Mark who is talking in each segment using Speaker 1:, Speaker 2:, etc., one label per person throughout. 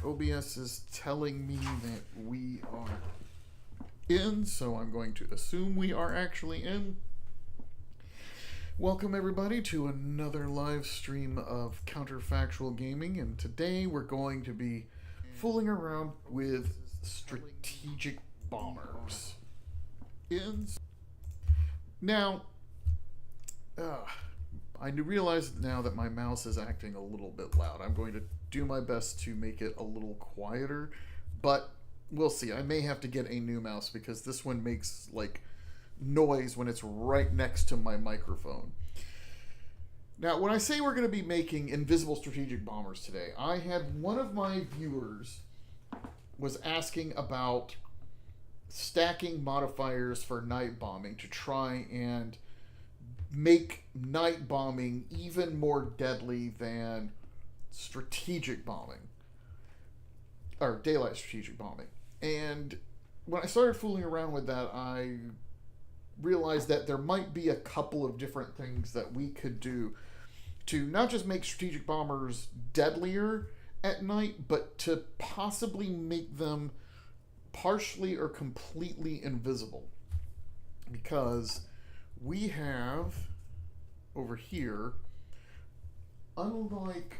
Speaker 1: OBS is telling me that we are in, so I'm going to assume we are actually in. Welcome everybody to another live stream of Counterfactual Gaming, and today we're going to be fooling around with strategic bombers. Now, I realize now that my mouse is acting a little bit loud. I'm going to do my best to make it a little quieter, but we'll see. I may have to get a new mouse because this one makes like noise when it's right next to my microphone. Now, when I say we're going to be making invisible strategic bombers today, I had one of my viewers was asking about stacking modifiers for night bombing to try and make night bombing even more deadly than strategic bombing or daylight strategic bombing. And when I started fooling around with that, I realized that there might be a couple of different things that we could do to not just make strategic bombers deadlier at night, but to possibly make them partially or completely invisible. Because we have over here, unlike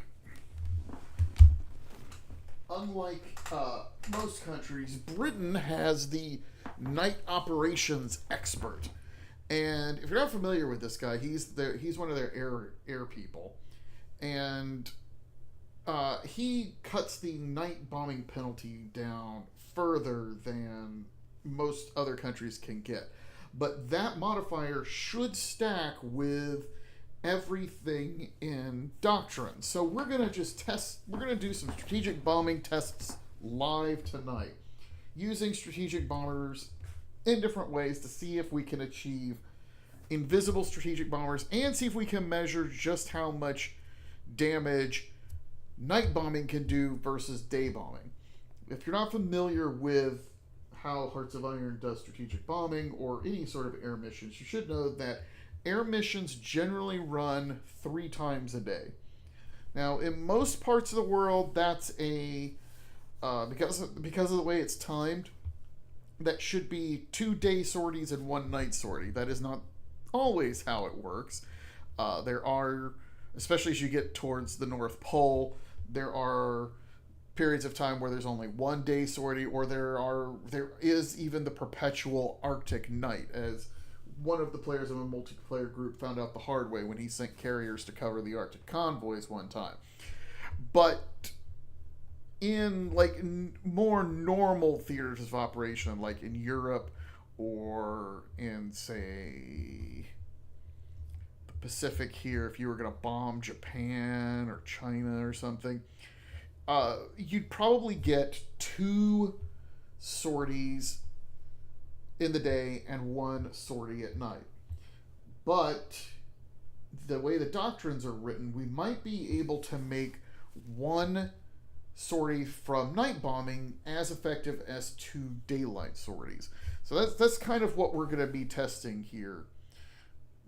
Speaker 1: most countries, Britain has the night operations expert. And if you're not familiar with this guy, he's one of their air people, and he cuts the night bombing penalty down further than most other countries can get. But that modifier should stack with everything in Doctrine. So we're going to just test, we're going to do some strategic bombing tests live tonight using strategic bombers in different ways to see if we can achieve invisible strategic bombers and see if we can measure just how much damage night bombing can do versus day bombing. If you're not familiar with how Hearts of Iron does strategic bombing or any sort of air missions, you should know that air missions generally run 3 times a day. Now, in most parts of the world, that's because of the way it's timed, that should be 2 day sorties and 1 night sortie. That is not always how it works. There are, especially as you get towards the North Pole, there are periods of time where there's only 1 day sortie, or there is even the perpetual Arctic night, as one of the players of a multiplayer group found out the hard way when he sent carriers to cover the Arctic convoys one time. But in like more normal theaters of operation, like in Europe or in, say, the Pacific here, if you were going to bomb Japan or China or something, you'd probably get 2 sorties in the day and 1 sortie at night. But the way the doctrines are written, we might be able to make 1 sortie from night bombing as effective as 2 daylight sorties. So that's kind of what we're going to be testing here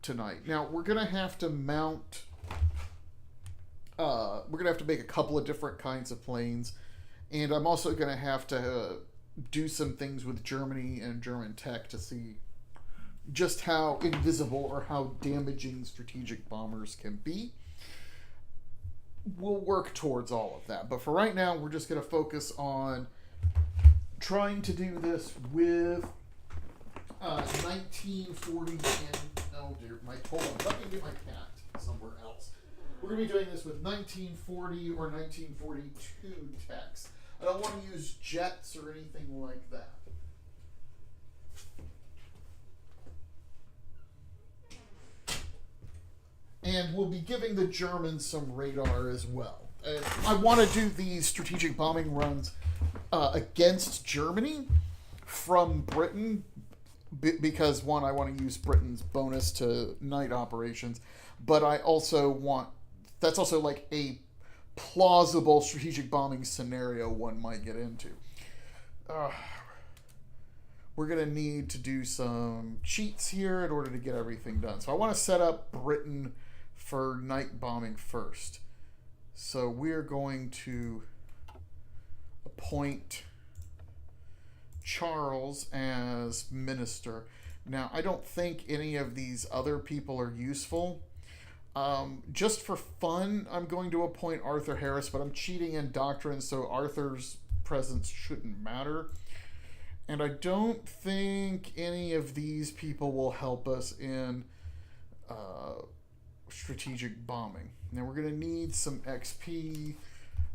Speaker 1: tonight. Now, we're going to have to mount we're going to have to make a couple of different kinds of planes, and I'm also going to have to do some things with Germany and German tech to see just how invisible or how damaging strategic bombers can be. We'll work towards all of that, but for right now, we're just going to focus on trying to do this with 1940 and, oh dear, hold on, let me get my cat somewhere else. We're going to be doing this with 1940 or 1942 techs. I don't want to use jets or anything like that. And we'll be giving the Germans some radar as well. I want to do these strategic bombing runs against Germany from Britain because, one, I want to use Britain's bonus to night operations, but I also want, that's also like a plausible strategic bombing scenario one might get into. We're going to need to do some cheats here in order to get everything done. So I want to set up Britain for night bombing first. So we're going to appoint Charles as minister. Now, I don't think any of these other people are useful. Just for fun, I'm going to appoint Arthur Harris, but I'm cheating in doctrine, so Arthur's presence shouldn't matter. And I don't think any of these people will help us in strategic bombing. Now, we're going to need some XP.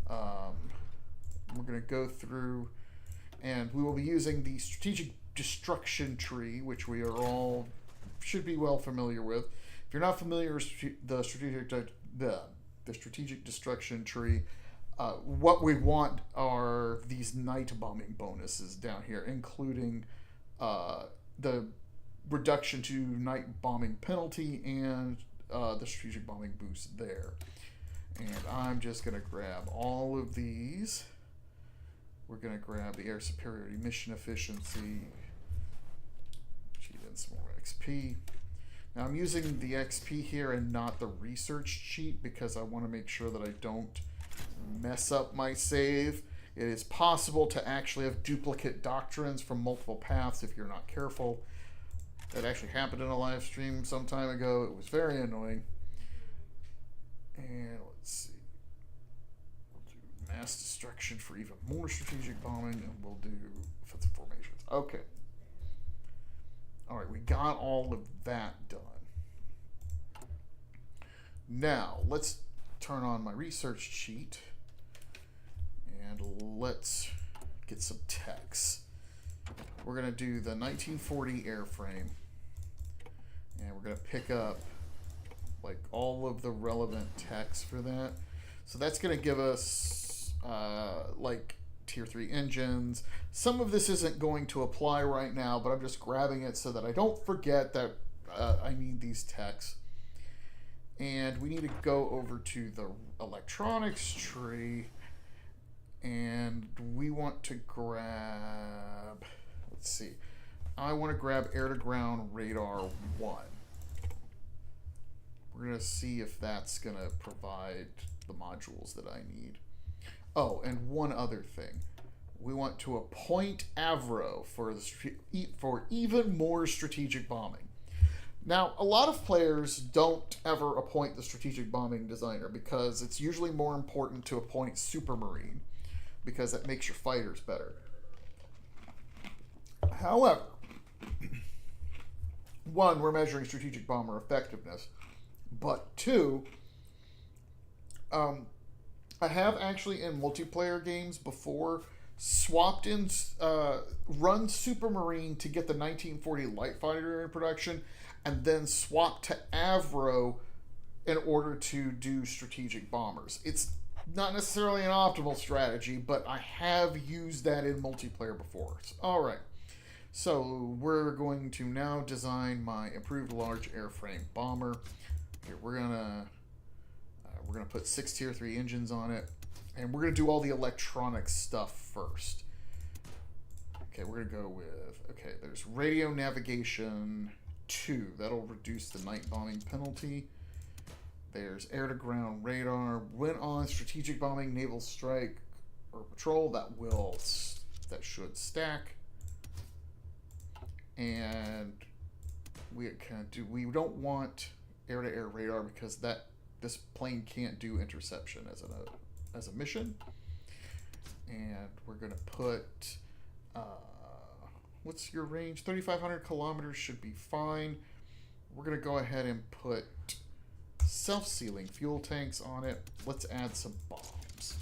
Speaker 1: We're going to go through, and we will be using the strategic destruction tree, which we are all should be well familiar with. If you're not familiar with the strategic destruction tree, what we want are these night bombing bonuses down here, including the reduction to night bombing penalty and the strategic bombing boost there. And I'm just going to grab all of these. We're going to grab the air superiority mission efficiency. Cheat in some more XP. Now I'm using the XP here and not the research cheat because I want to make sure that I don't mess up my save. It is possible to actually have duplicate doctrines from multiple paths if you're not careful. That actually happened in a live stream some time ago. It was very annoying. And let's see. We'll do mass destruction for even more strategic bombing, and we'll do offensive formations. Okay. Alright, we got all of that done. Now, let's turn on my research sheet and let's get some text. We're going to do the 1940 airframe, and we're going to pick up like all of the relevant text for that. So that's going to give us like tier 3 engines. Some of this isn't going to apply right now, but I'm just grabbing it so that I don't forget that I need these texts. And we need to go over to the electronics tree, and we want to grab, let's see, I want to grab air-to-ground radar 1. We're going to see if that's going to provide the modules that I need. Oh, and one other thing. We want to appoint Avro for even more strategic bombing. Now, a lot of players don't ever appoint the strategic bombing designer because it's usually more important to appoint Supermarine because that makes your fighters better. However, one, we're measuring strategic bomber effectiveness, but two, I have actually in multiplayer games before swapped in, run Supermarine to get the 1940 light fighter in production, and then swap to Avro in order to do strategic bombers. It's not necessarily an optimal strategy, but I have used that in multiplayer before. All right, so we're going to now design my improved large airframe bomber. Here we're gonna put 6 tier 3 engines on it, and we're gonna do all the electronic stuff first. Okay, we're gonna go with, okay, there's radio navigation 2. That'll reduce the night bombing penalty. There's air-to-ground radar. When on strategic bombing, naval strike, or patrol, that should stack. And we don't want air-to-air radar because this plane can't do interception as a mission. And we're gonna put what's your range? 3,500 kilometers should be fine. We're going to go ahead and put self-sealing fuel tanks on it. Let's add some bombs.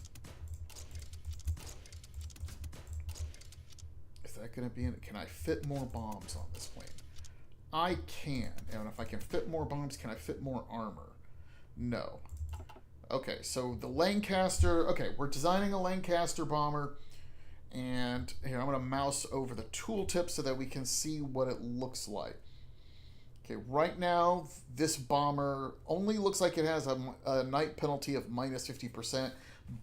Speaker 1: Is that going to be in it? Can I fit more bombs on this plane? I can. And if I can fit more bombs, can I fit more armor? No. Okay, so the Lancaster. Okay, we're designing a Lancaster bomber. And here, I'm going to mouse over the tooltip so that we can see what it looks like. Okay, right now, this bomber only looks like it has a night penalty of minus 50%,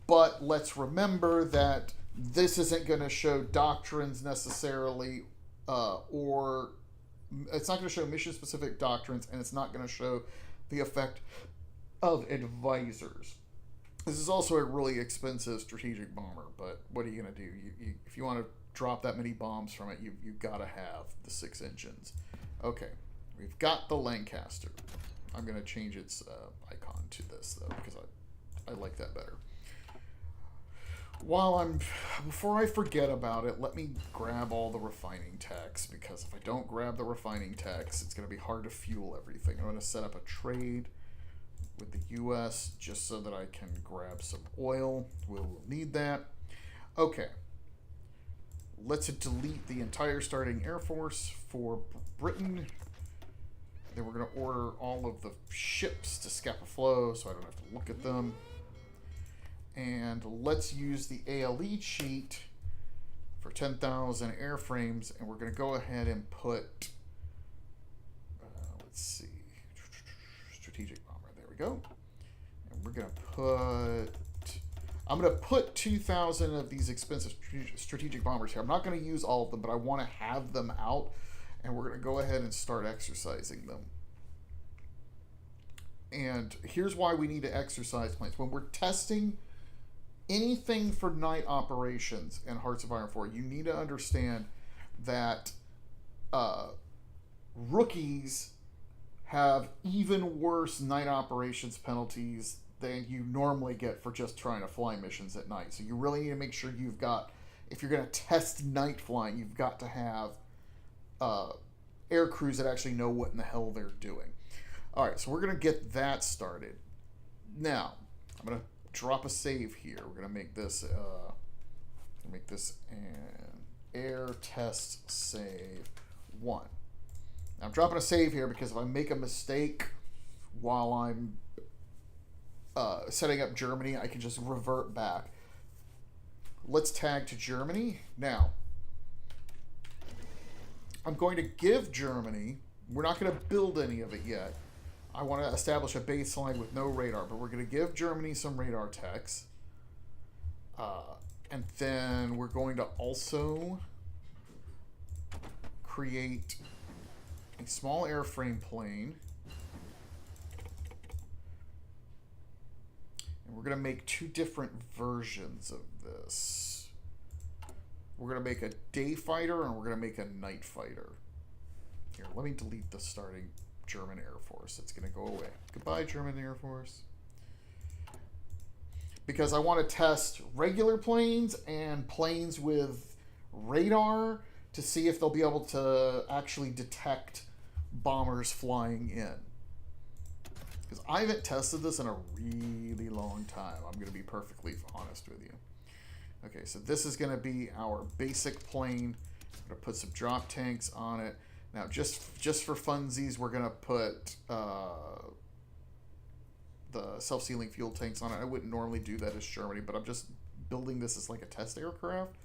Speaker 1: but let's remember that this isn't going to show doctrines necessarily, or it's not going to show mission-specific doctrines, and it's not going to show the effect of advisors. This is also a really expensive strategic bomber, but what are you going to do? If you want to drop that many bombs from it, you've got to have the 6 engines. Okay, we've got the Lancaster. I'm going to change its icon to this, though, because I like that better. Before I forget about it, let me grab all the refining techs, because if I don't grab the refining techs, it's going to be hard to fuel everything. I'm going to set up a trade with the US just so that I can grab some oil. We'll need that. Okay. Let's delete the entire starting Air Force for Britain. Then we're going to order all of the ships to Scapa Flow so I don't have to look at them. And let's use the ALE cheat for 10,000 airframes, and we're going to go ahead and put, let's see, strategic bomber. There we go. And we're going to I'm going to put 2,000 of these expensive strategic bombers here. I'm not going to use all of them, but I want to have them out, and we're going to go ahead and start exercising them. And here's why we need to exercise planes. When we're testing anything for night operations in Hearts of Iron 4, you need to understand that rookies have even worse night operations penalties than you normally get for just trying to fly missions at night. So you really need to make sure you've got, if you're going to test night flying, you've got to have air crews that actually know what in the hell they're doing. All right, so we're going to get that started. Now, I'm going to drop a save here. We're going to make this an air test save 1. Now, I'm dropping a save here because if I make a mistake while I'm setting up Germany, I can just revert back. Let's tag to Germany. Now, I'm going to give Germany, we're not going to build any of it yet. I want to establish a baseline with no radar, but we're going to give Germany some radar techs. And then we're going to also create a small airframe plane. And we're going to make 2 different versions of this. We're going to make a day fighter and we're going to make a night fighter. Here, let me delete the starting German Air Force. It's going to go away. Goodbye, German Air Force. Because I want to test regular planes and planes with radar to see if they'll be able to actually detect bombers flying in. Because I haven't tested this in a really long time. I'm going to be perfectly honest with you. Okay, so this is going to be our basic plane. I'm going to put some drop tanks on it. Now, just for funsies, we're going to put the self-sealing fuel tanks on it. I wouldn't normally do that as Germany, but I'm just building this as like a test aircraft.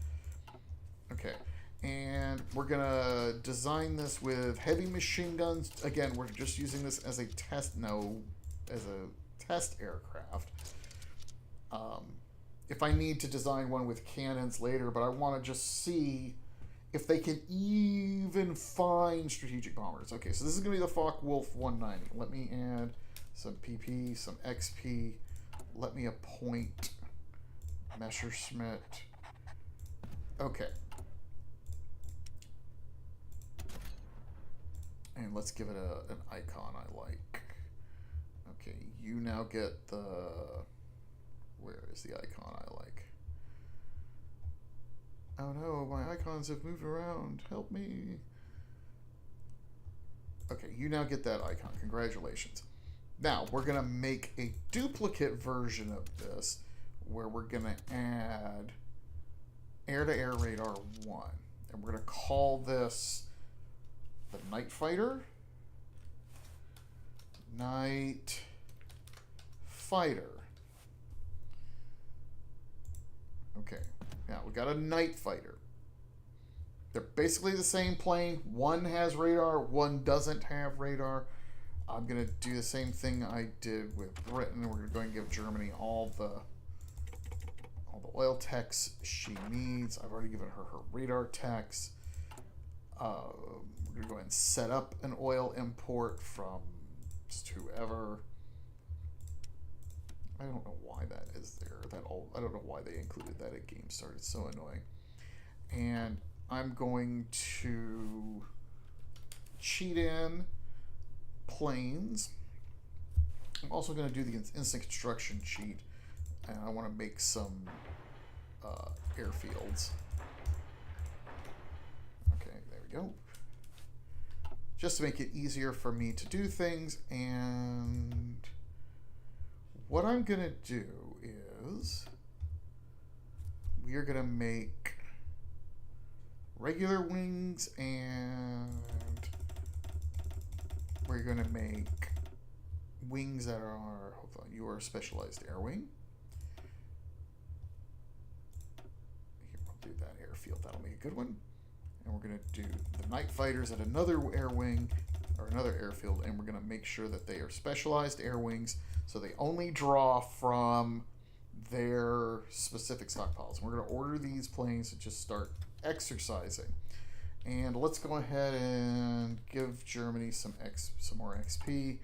Speaker 1: Okay, and we're going to design this with heavy machine guns. Again, we're just using this as a test, as a test aircraft. If I need to design one with cannons later, but I want to just see if they can even find strategic bombers. Okay, so this is going to be the Focke-Wulf 190. Let me add some PP, some XP. Let me appoint Messerschmitt. Okay. And let's give it an icon I like. Okay, you now get the... Where is the icon I like? Oh no, my icons have moved around. Help me. Okay, you now get that icon. Congratulations. Now, we're going to make a duplicate version of this where we're going to add air-to-air radar 1. And we're going to call this the Night Fighter. Night Fighter. Okay. Now, we got a Night Fighter. They're basically the same plane. One has radar, one doesn't have radar. I'm going to do the same thing I did with Britain. We're going to go and give Germany all the oil techs she needs. I've already given her radar techs. We're going to go ahead and set up an oil import from just whoever. I don't know why that is there. I don't know why they included that at Game Start. It's so annoying. And I'm going to cheat in planes. I'm also going to do the instant construction cheat, and I want to make some airfields. Okay, there we go. Just to make it easier for me to do things. And what I'm going to do is we are going to make regular wings, and we're going to make wings that are, hold on, you are a specialized air wing. Here, we'll do that airfield. That'll be a good one. And we're going to do the night fighters at another air wing, or another airfield, and we're going to make sure that they are specialized air wings, so they only draw from their specific stockpiles. And we're going to order these planes to just start exercising. And let's go ahead and give Germany some more XP.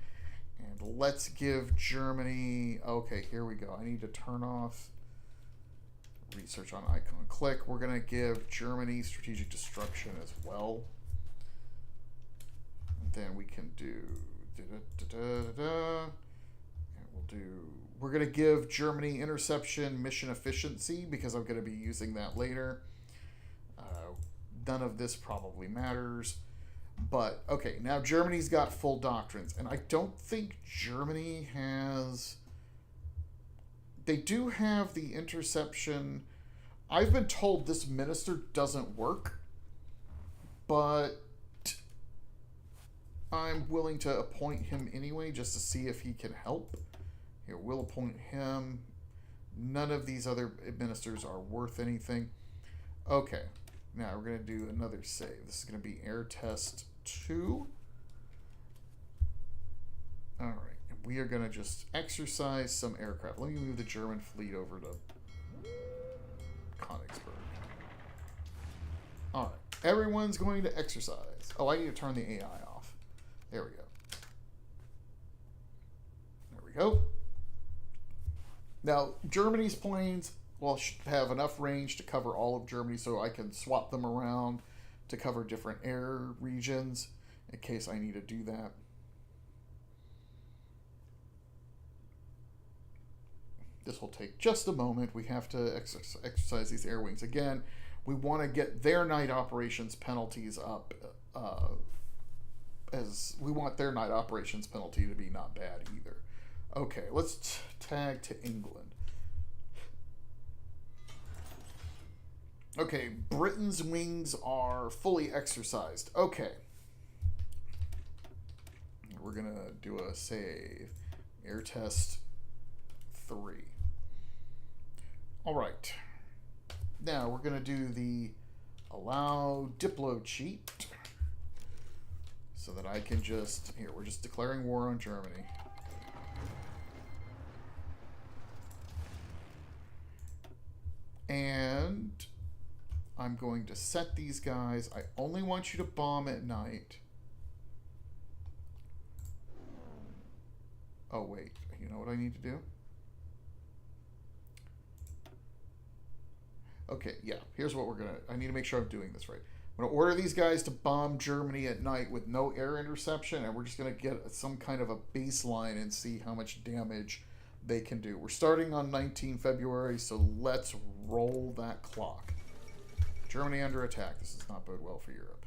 Speaker 1: And let's give Germany, okay, here we go. I need to turn off research on icon click. We're going to give Germany strategic destruction as well. And then we can do and we're going to give Germany interception mission efficiency, because I'm going to be using that later. None of this probably matters. But, okay, now Germany's got full doctrines. And I don't think Germany has... They do have the interception. I've been told this minister doesn't work. But I'm willing to appoint him anyway, just to see if he can help. Here, we'll appoint him. None of these other ministers are worth anything. Okay. Now we're going to do another save. This is going to be air test 2. All right. And we are going to just exercise some aircraft. Let me move the German fleet over to Königsberg. All right. Everyone's going to exercise. Oh, I need to turn the AI off. There we go. There we go. Now, Germany's planes... well, should have enough range to cover all of Germany, so I can swap them around to cover different air regions in case I need to do that. This will take just a moment. We have to exercise these air wings. Again, we want to get their night operations penalties up, as we want their night operations penalty to be not bad either. Okay, let's tag to England. Okay, Britain's wings are fully exercised. Okay. We're going to do a save. Air test 3. All right. Now we're going to do the allow Diplo cheat, so that I can just... Here, we're just declaring war on Germany. And... I'm going to set these guys. I only want you to bomb at night. Oh, wait. You know what I need to do? Okay, yeah. Here's what we're going to... I need to make sure I'm doing this right. I'm going to order these guys to bomb Germany at night with no air interception, and we're just going to get some kind of a baseline and see how much damage they can do. We're starting on 19 February, so let's roll that clock. Germany under attack. This does not bode well for Europe.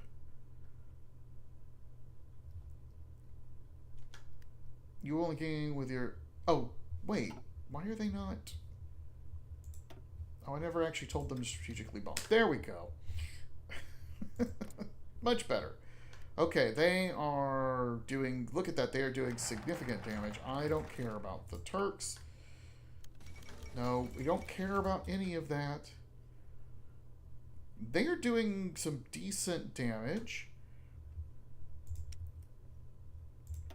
Speaker 1: You only gain with your... Oh, wait. Why are they not... Oh, I never actually told them to strategically bomb. There we go. Much better. Okay, they are doing... Look at that. They are doing significant damage. I don't care about the Turks. No, we don't care about any of that. They are doing some decent damage.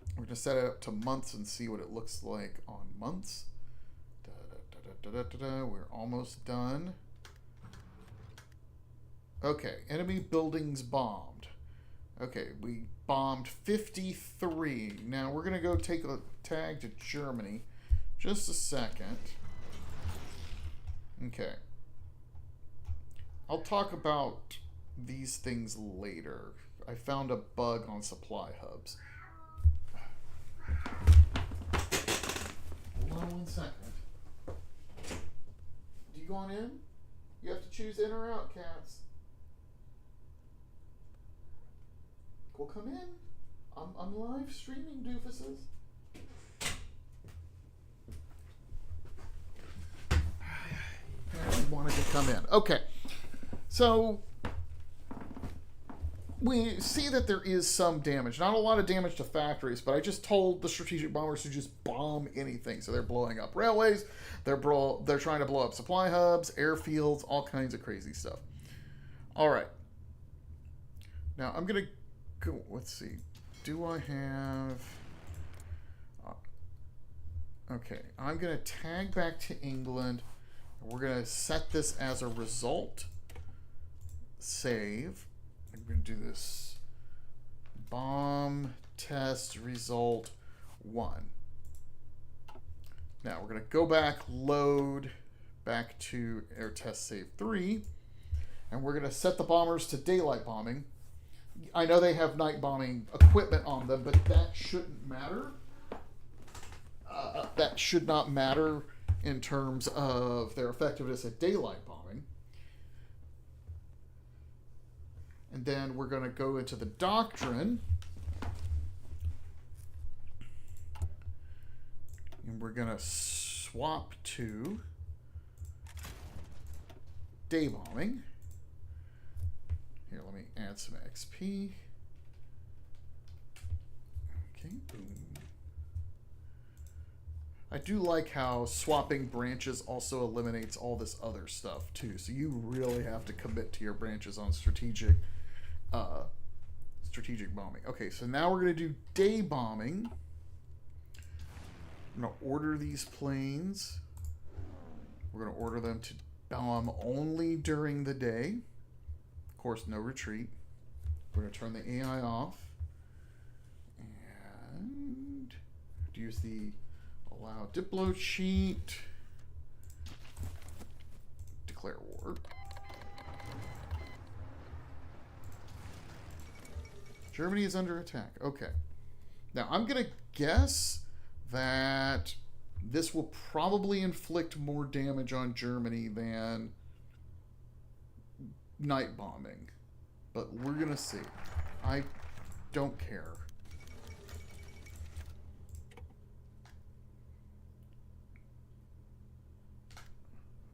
Speaker 1: We're going to set it up to months and see what it looks like on months. We're almost done. Okay, enemy buildings bombed. Okay, we bombed 53. Now we're going to go take a tag to Germany Just a second. Okay. I'll talk about these things later. I found a bug on supply hubs. Hold on 1 second. Do you go on in? You have to choose in or out, cats. Well, come in. I'm live streaming, doofuses. I wanted to come in. Okay. So, we see that there is some damage. Not a lot of damage to factories, but I just told the strategic bombers to just bomb anything. So they're blowing up railways, they're trying to blow up supply hubs, airfields, all kinds of crazy stuff. All right. Now I'm going to go, let's see. Do I have... okay, I'm going to tag back to England. We're going to set this as a result. Save. I'm going to do this. Bomb test result 1. Now we're going to go back, load back to air test save 3. And we're going to set the bombers to daylight bombing. I know they have night bombing equipment on them, but that shouldn't matter. That should not matter in terms of their effectiveness at daylight bombing. And then we're going to go into the doctrine. And we're going to swap to day bombing. Here, let me add some XP. Okay, boom. I do like how swapping branches also eliminates all this other stuff too. So you really have to commit to your branches on strategic bombing. Okay, so now we're going to do day bombing. I'm going to order these planes. We're going to order them to bomb only during the day. Of course, no retreat. We're going to turn the AI off. And use the allow diplo cheat. Declare war. Germany is under attack. Okay. Now, I'm going to guess that this will probably inflict more damage on Germany than night bombing. But we're going to see. I don't care.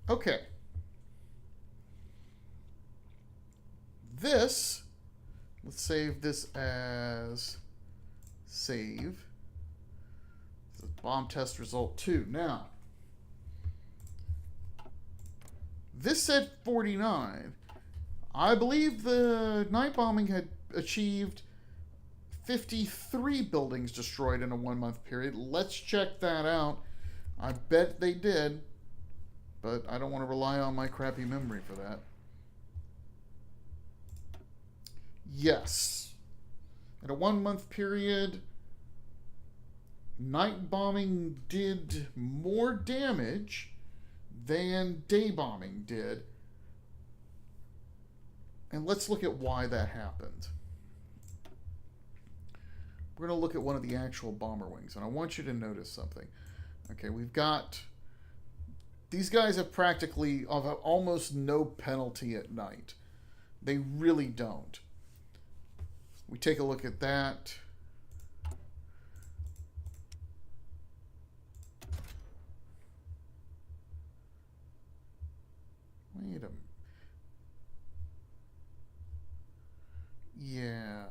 Speaker 1: Okay. This, let's save this as save. This is bomb test result 2. Now, this said 49. I believe the night bombing had achieved 53 buildings destroyed in a 1 month period. Let's check that out. I bet they did, but I don't want to rely on my crappy memory for that. Yes. In a 1 month period, night bombing did more damage than day bombing did. And let's look at why that happened. We're going to look at one of the actual bomber wings, and I want you to notice something. Okay, we've got... These guys have practically almost no penalty at night. They really don't. We take a look at that. Wait a minute. Yeah.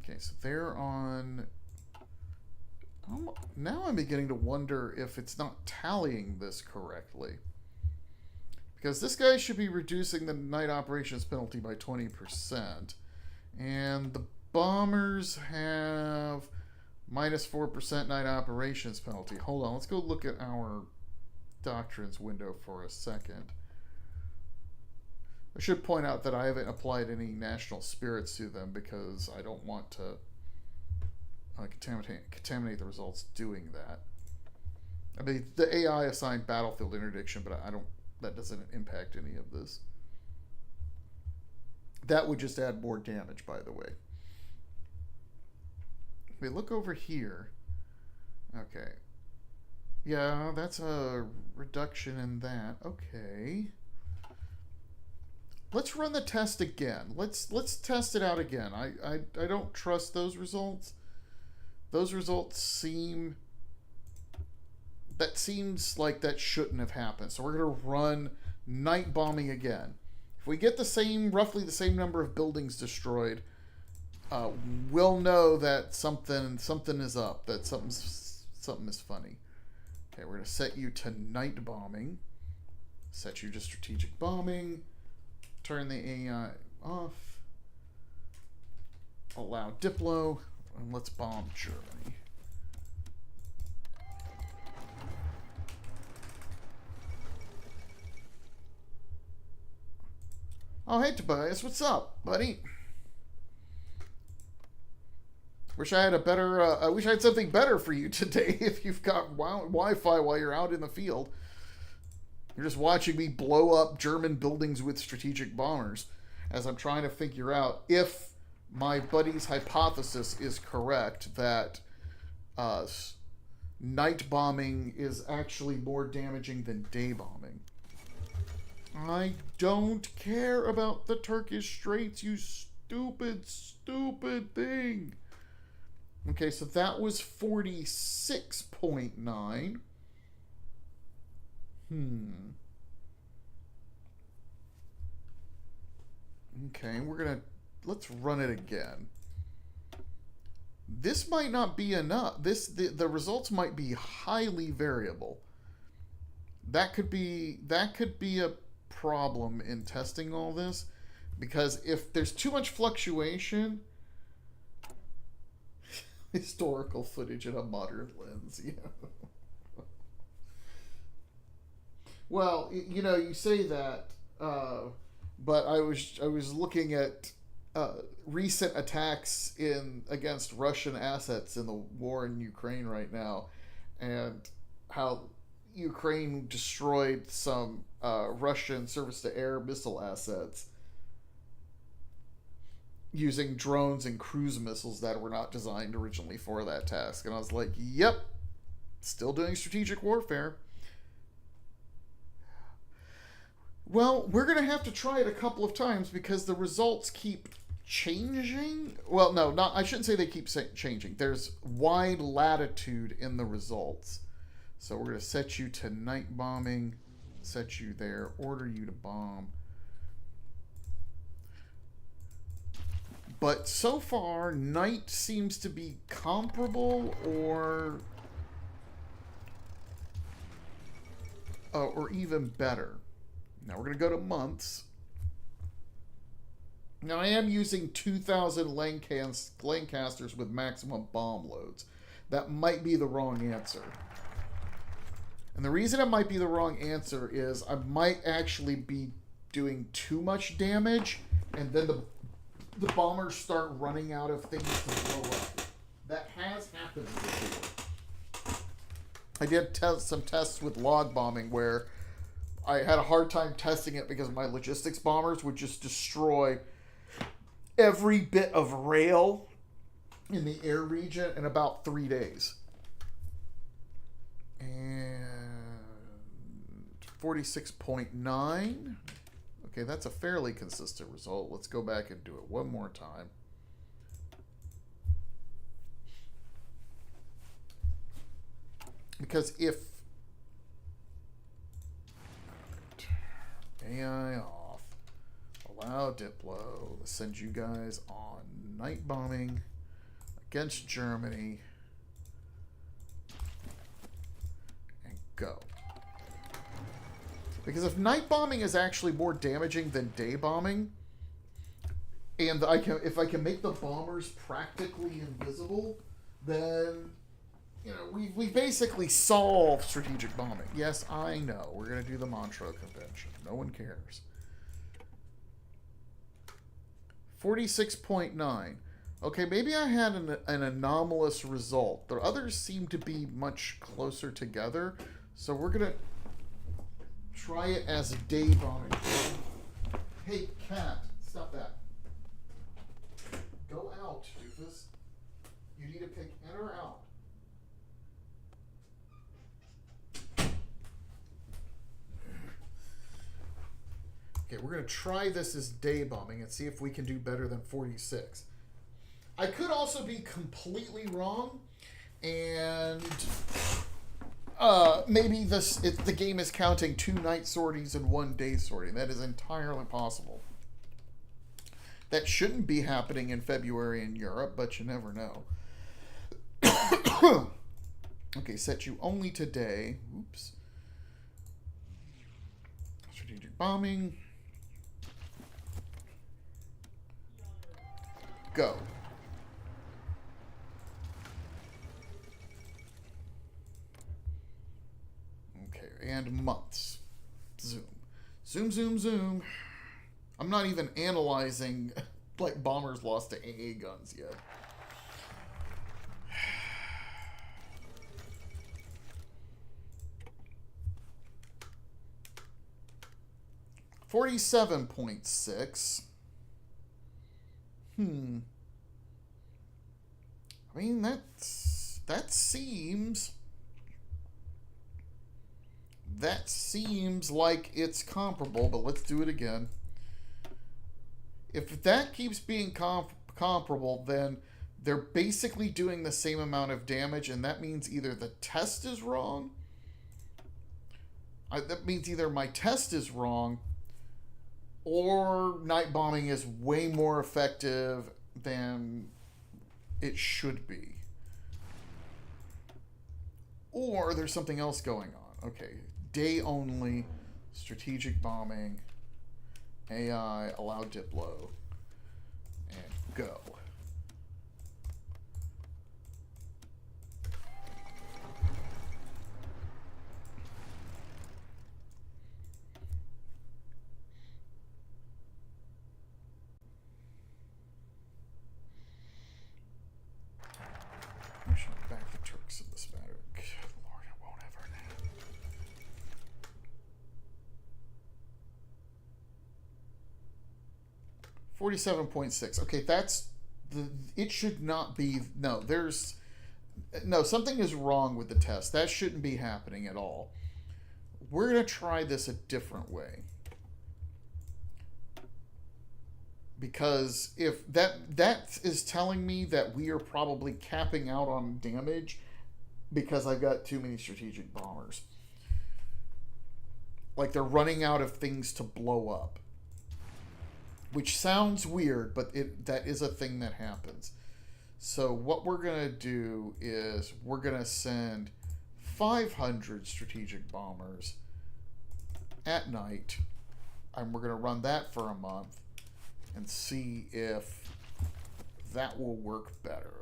Speaker 1: Okay, so they're on... Now I'm beginning to wonder if it's not tallying this correctly. Because this guy should be reducing the night operations penalty by 20%. And the bombers have minus 4% night operations penalty. Hold on, let's go look at our doctrines window for a second. I should point out that I haven't applied any national spirits to them because I don't want to contaminate the results doing that. I mean, the AI assigned battlefield interdiction, but I don't. That doesn't impact any of this. That would just add more damage, by the way. If we look over here, okay. Yeah, that's a reduction in that. Okay. Let's run the test again. Let's test it out again. I don't trust those results. Those results seem... That seems like that shouldn't have happened. So we're going to run night bombing again. If we get the same, roughly the same number of buildings destroyed, we'll know that something is up. That something is funny. Okay, we're going to set you to night bombing. Set you to strategic bombing. Turn the AI off. Allow Diplo. And let's bomb Germany. Oh, hey, Tobias. What's up, buddy? Wish I had a better... I wish I had something better for you today if you've got Wi-Fi while you're out in the field. You're just watching me blow up German buildings with strategic bombers as I'm trying to figure out if my buddy's hypothesis is correct that night bombing is actually more damaging than day bombing. I don't care about the Turkish Straits, you stupid, stupid thing. Okay, so that was 46.9. Okay, let's run it again. This might not be enough. The results might be highly variable. That could be a problem in testing all this, because if there's too much fluctuation, historical footage in a modern lens, yeah. Well, you know, you say that, but I was looking at recent attacks against Russian assets in the war in Ukraine right now, and how Ukraine destroyed some Russian surface-to-air missile assets using drones and cruise missiles that were not designed originally for that task. And I was like, yep, still doing strategic warfare. Well, we're going to have to try it a couple of times because the results keep changing. Well, no, I shouldn't say they keep changing. There's wide latitude in the results. So we're going to set you to night bombing, set you there, order you to bomb. But so far, night seems to be comparable or even better. Now we're going to go to months. Now I am using 2,000 Lancasters with maximum bomb loads. That might be the wrong answer. And the reason it might be the wrong answer is I might actually be doing too much damage, and then the bombers start running out of things to blow up. That has happened before. I did some tests with log bombing where I had a hard time testing it because my logistics bombers would just destroy every bit of rail in the air region in about 3 days. And 46.9. Okay, that's a fairly consistent result. Let's go back and do it one more time. Because if AI off, allow Diplo, send you guys on night bombing against Germany, and go. Because if night bombing is actually more damaging than day bombing, and if I can make the bombers practically invisible, then you know we basically solved strategic bombing. Yes, I know we're gonna do the Montreux Convention. No one cares. 46.9. Okay, maybe I had an anomalous result. The others seem to be much closer together. So we're going to try it as a day bombing. Hey, cat, stop that. Go out, doofus. You need to pick in or out. Okay, we're going to try this as day bombing and see if we can do better than 46. I could also be completely wrong, and maybe the game is counting 2 night sorties and 1 day sortie. That is entirely possible. That shouldn't be happening in February in Europe, but you never know. Okay, set you only today. Oops. Strategic bombing. Go. Okay, and months. Zoom. Zoom, zoom, zoom. I'm not even analyzing like bombers lost to AA guns yet. $47.6. I mean, that seems like it's comparable, but let's do it again. If that keeps being comparable, then they're basically doing the same amount of damage, and that means either the test is wrong. That means either my test is wrong, or night bombing is way more effective than it should be. Or there's something else going on. Okay, day only, strategic bombing, AI, allow Diplo, and go. I should back the Turks in this matter. Good Lord, I won't ever know. 47.6. Okay, that's it should not be. No, something is wrong with the test. That shouldn't be happening at all. We're going to try this a different way. Because if that is telling me that we are probably capping out on damage because I've got too many strategic bombers. Like they're running out of things to blow up. Which sounds weird, but that is a thing that happens. So what we're going to do is we're going to send 500 strategic bombers at night. And we're going to run that for a month and see if that will work better.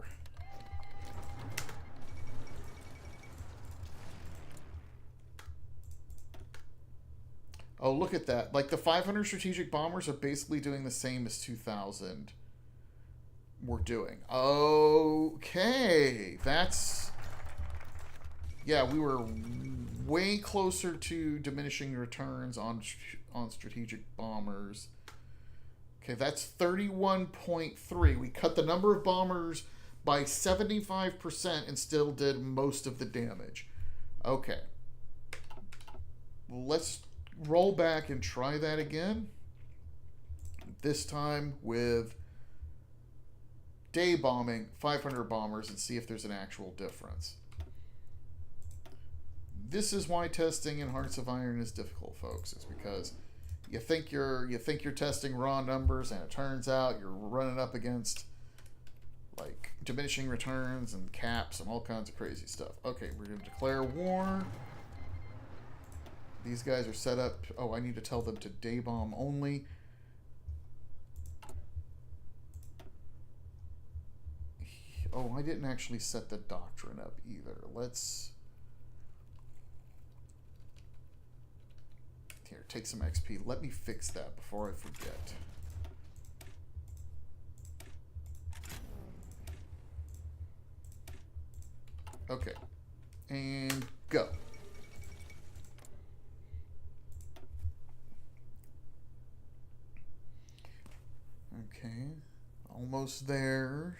Speaker 1: Oh, look at that. Like the 500 strategic bombers are basically doing the same as 2,000 we're doing. Okay. That's... Yeah, we were way closer to diminishing returns on strategic bombers. Okay, that's 31.3. We cut the number of bombers by 75% and still did most of the damage. Okay. Let's roll back and try that again. This time with day bombing, 500 bombers, and see if there's an actual difference. This is why testing in Hearts of Iron is difficult, folks. It's because you think you're testing raw numbers, and it turns out you're running up against like diminishing returns and caps and all kinds of crazy stuff. Okay, we're going to declare war. These guys are set up. Oh, I need to tell them to day bomb only. Oh, I didn't actually set the doctrine up either. Let's... Here, take some XP. Let me fix that before I forget. Okay. And go. Okay. Almost there.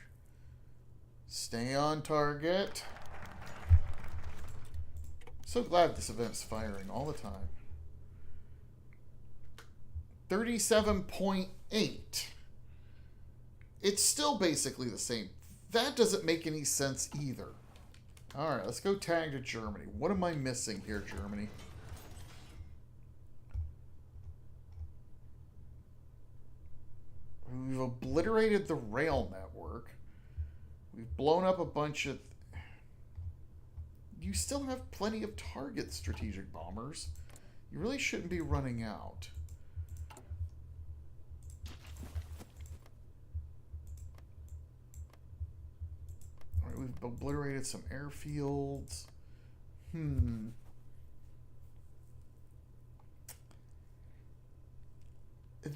Speaker 1: Stay on target. So glad this event's firing all the time. 37.8. It's still basically the same. That doesn't make any sense either. Alright, let's go tag to Germany. What am I missing here, Germany? We've obliterated the rail network. We've blown up a bunch of... You still have plenty of target strategic bombers. You really shouldn't be running out. Alright, we've obliterated some airfields.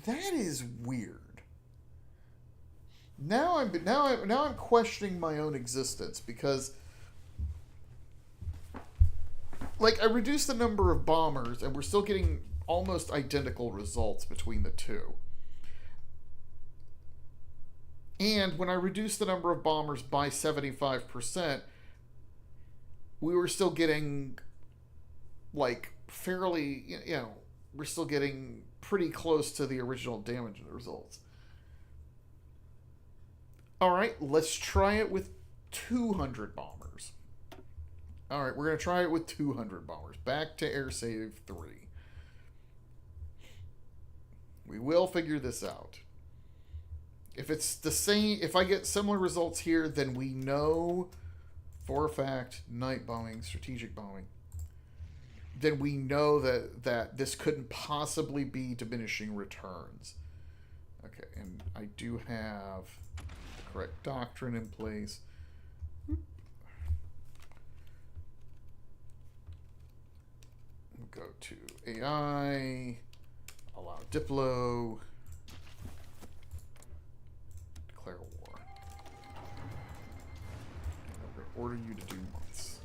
Speaker 1: That is weird. Now I'm questioning my own existence because, like, I reduced the number of bombers and we're still getting almost identical results between the two. And when I reduced the number of bombers by 75%, we were still getting, like, fairly, you know, we're still getting pretty close to the original damage results. Alright, let's try it with 200 bombers. Alright, we're going to try it with 200 bombers. Back to air save 3. We will figure this out. If it's the same, if I get similar results here, then we know for a fact, night bombing, strategic bombing, then we know that this couldn't possibly be diminishing returns. Okay, and I do have the correct doctrine in place. We'll go to AI, allow Diplo, declare war. And I'm going to order you to do months.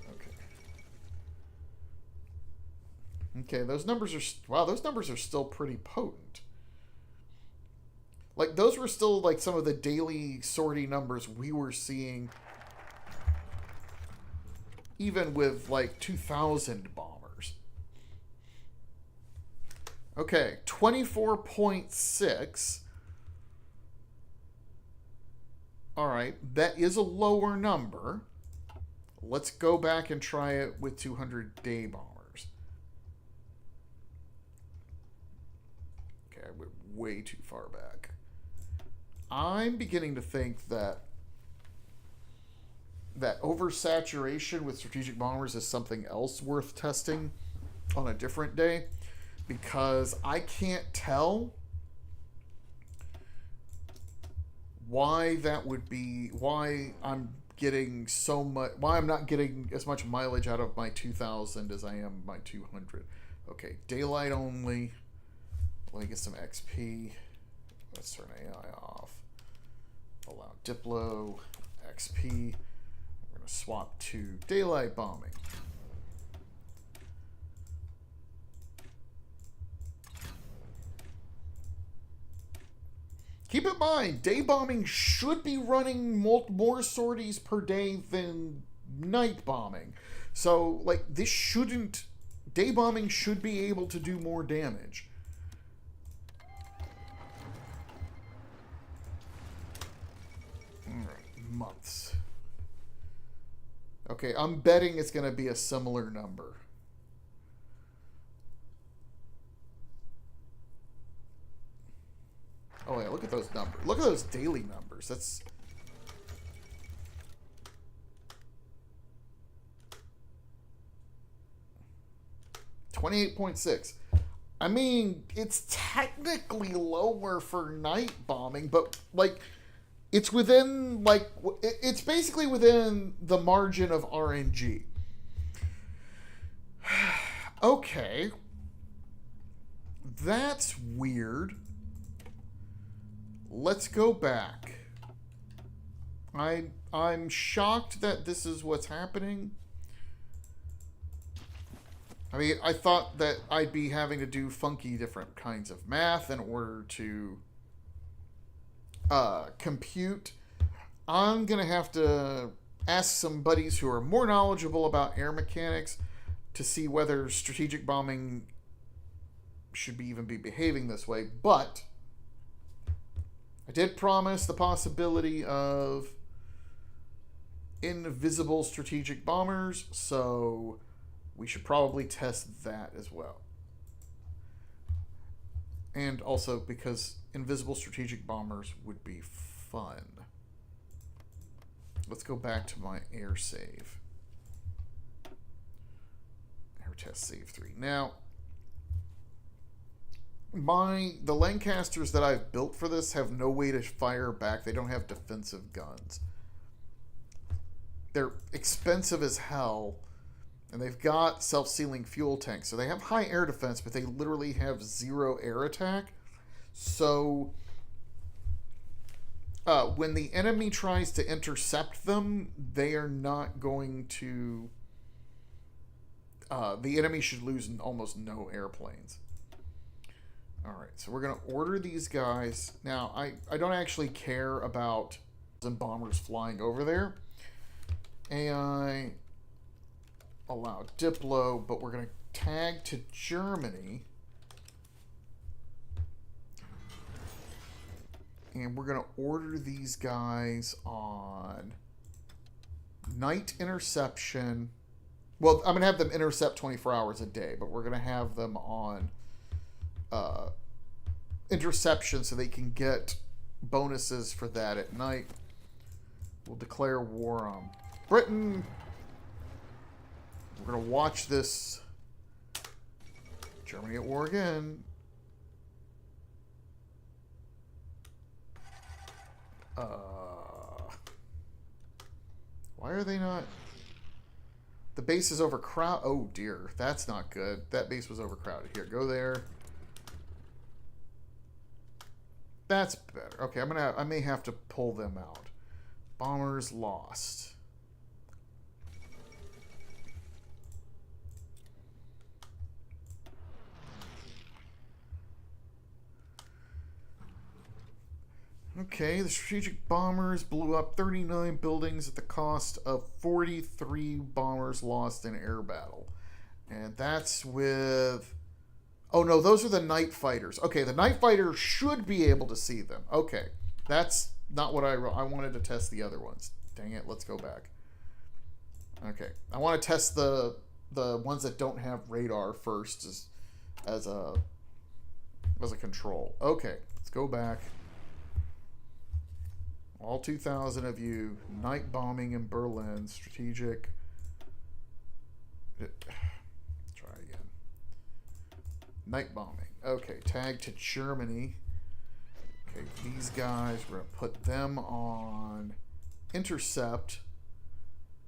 Speaker 1: Okay, those numbers are... Wow, those numbers are still pretty potent. Like, those were still, like, some of the daily sortie numbers we were seeing even with, like, 2,000 bombers. Okay, 24.6. Alright, that is a lower number. Let's go back and try it with 200 day bombers. I went way too far back. I'm beginning to think that oversaturation with strategic bombers is something else worth testing on a different day, because I can't tell why that would be, why I'm getting so much, why I'm not getting as much mileage out of my 2,000 as I am my 200. Okay, daylight only. Let me get some XP. Let's turn AI off. Allow Diplo, XP. We're going to swap to daylight bombing. Keep in mind, day bombing should be running more sorties per day than night bombing. So, like, this shouldn't... Day bombing should be able to do more damage. Months. Okay, I'm betting it's going to be a similar number. Oh yeah, look at those numbers. Look at those daily numbers. That's... $28.6. I mean, it's technically lower for night bombing, but, like... It's within, like, it's basically within the margin of RNG. Okay. That's weird. Let's go back. I'm shocked that this is what's happening. I mean, I thought that I'd be having to do funky different kinds of math in order to compute. I'm gonna have to ask some buddies who are more knowledgeable about air mechanics to see whether strategic bombing should even be behaving this way. But I did promise the possibility of invisible strategic bombers, so we should probably test that as well. And also because invisible strategic bombers would be fun. Let's go back to my air save. Air test save 3. Now, the Lancasters that I've built for this have no way to fire back. They don't have defensive guns. They're expensive as hell, and they've got self-sealing fuel tanks. So they have high air defense, but they literally have 0 air attack. So when the enemy tries to intercept them, they are not going to... the enemy should lose almost no airplanes. Alright, so we're going to order these guys. Now, I don't actually care about bombers flying over there. AI allow Diplo, but we're going to tag to Germany. And we're going to order these guys on night interception. Well, I'm going to have them intercept 24 hours a day, but we're going to have them on interception so they can get bonuses for that at night. We'll declare war on Britain. We're going to watch this. Germany at war again. Why are they not... The base is overcrowded. Oh dear, that's not good. That base was overcrowded. Here, go there. That's better. Okay, I may have to pull them out. Bombers lost. Okay, the strategic bombers blew up 39 buildings at the cost of 43 bombers lost in air battle. And that's with... Oh no, those are the night fighters. Okay, the night fighters should be able to see them. Okay, that's not what I wrote. I wanted to test the other ones. Dang it, let's go back. Okay, I want to test the ones that don't have radar first as a control. Okay, let's go back. All 2,000 of you, night bombing in Berlin, strategic. Try again. Night bombing. Okay, tag to Germany. Okay, these guys, we're going to put them on intercept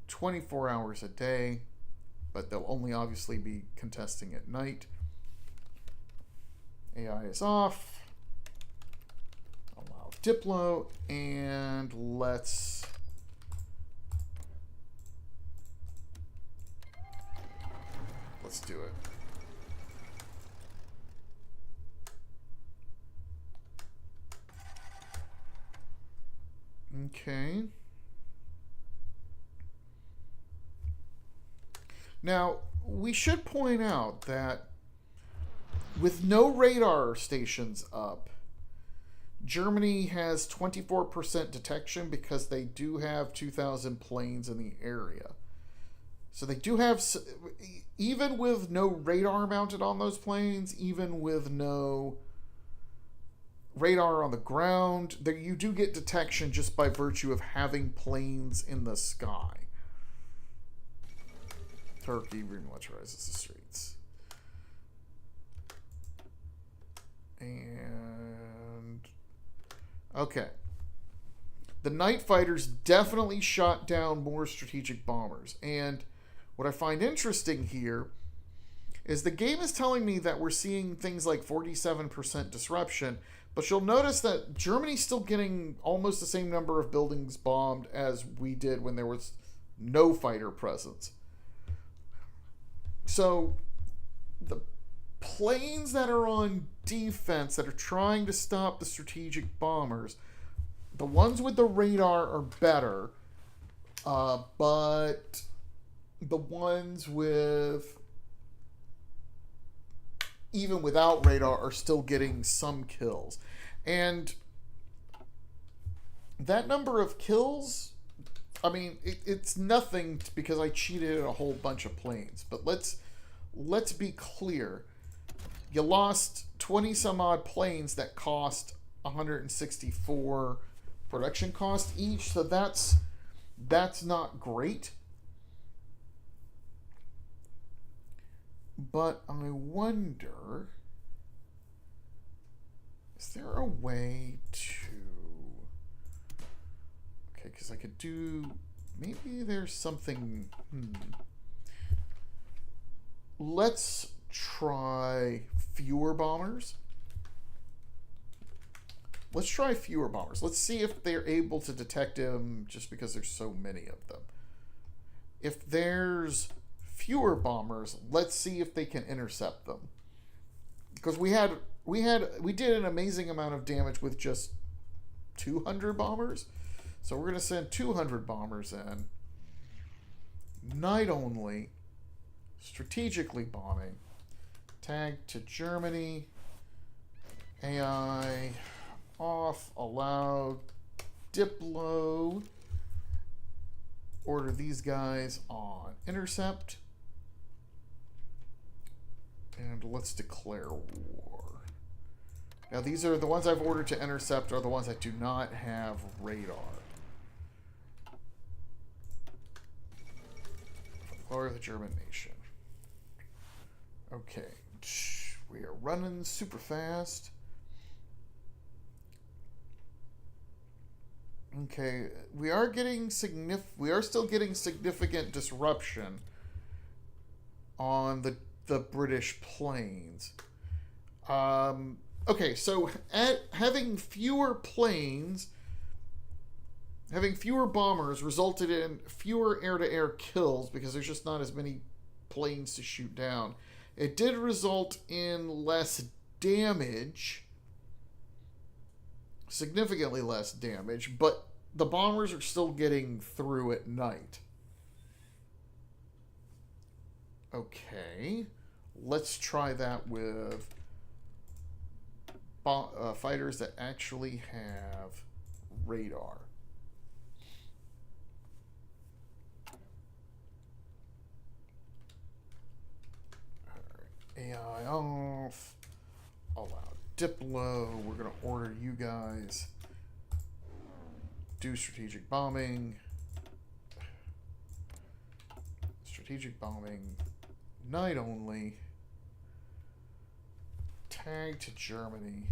Speaker 1: 24 hours a day, but they'll only obviously be contesting at night. AI is off. Allow Diplo, and let's do it. Okay. Now, we should point out that with no radar stations up, Germany has 24% detection because they do have 2,000 planes in the area. So they do have, even with no radar mounted on those planes, even with no radar on the ground, there you do get detection just by virtue of having planes in the sky. Turkey remilitarizes the streets. And okay. The night fighters definitely shot down more strategic bombers. And what I find interesting here is the game is telling me that we're seeing things like 47% disruption, But you'll notice that Germany's still getting almost the same number of buildings bombed as we did when there was no fighter presence. So the planes that are on defense that are trying to stop the strategic bombers, the ones with the radar are better, but the ones with even without radar are still getting some kills. And that number of kills, I mean, it's nothing because I cheated a whole bunch of planes. But let's be clear. You lost 20 some odd planes that cost 164 production cost each, so that's not great. But I wonder, is there a way to... Okay, because I could do... Maybe there's something... Let's try fewer bombers. Let's try fewer bombers. Let's see if they're able to detect him just because there's so many of them. If there's fewer bombers, let's see if they can intercept them. Because we did an amazing amount of damage with just 200 bombers. So we're going to send 200 bombers in. Night only. Strategically bombing. Tag to Germany. AI off. Allowed. Diplo. Order these guys on intercept. And let's declare war. Now these are the ones I've ordered to intercept are the ones that do not have radar. Lower the German nation. Okay. We are running super fast. Okay, we are still getting significant disruption on the British planes. Okay, so having fewer planes, having fewer bombers resulted in fewer air-to-air kills because there's just not as many planes to shoot down. It did result in less damage, significantly less damage, but the bombers are still getting through at night. Okay, let's try that with fighters that actually have radar. AI off. Allow Diplo. We're going to order you guys. Do strategic bombing. Strategic bombing. Night only. Tag to Germany.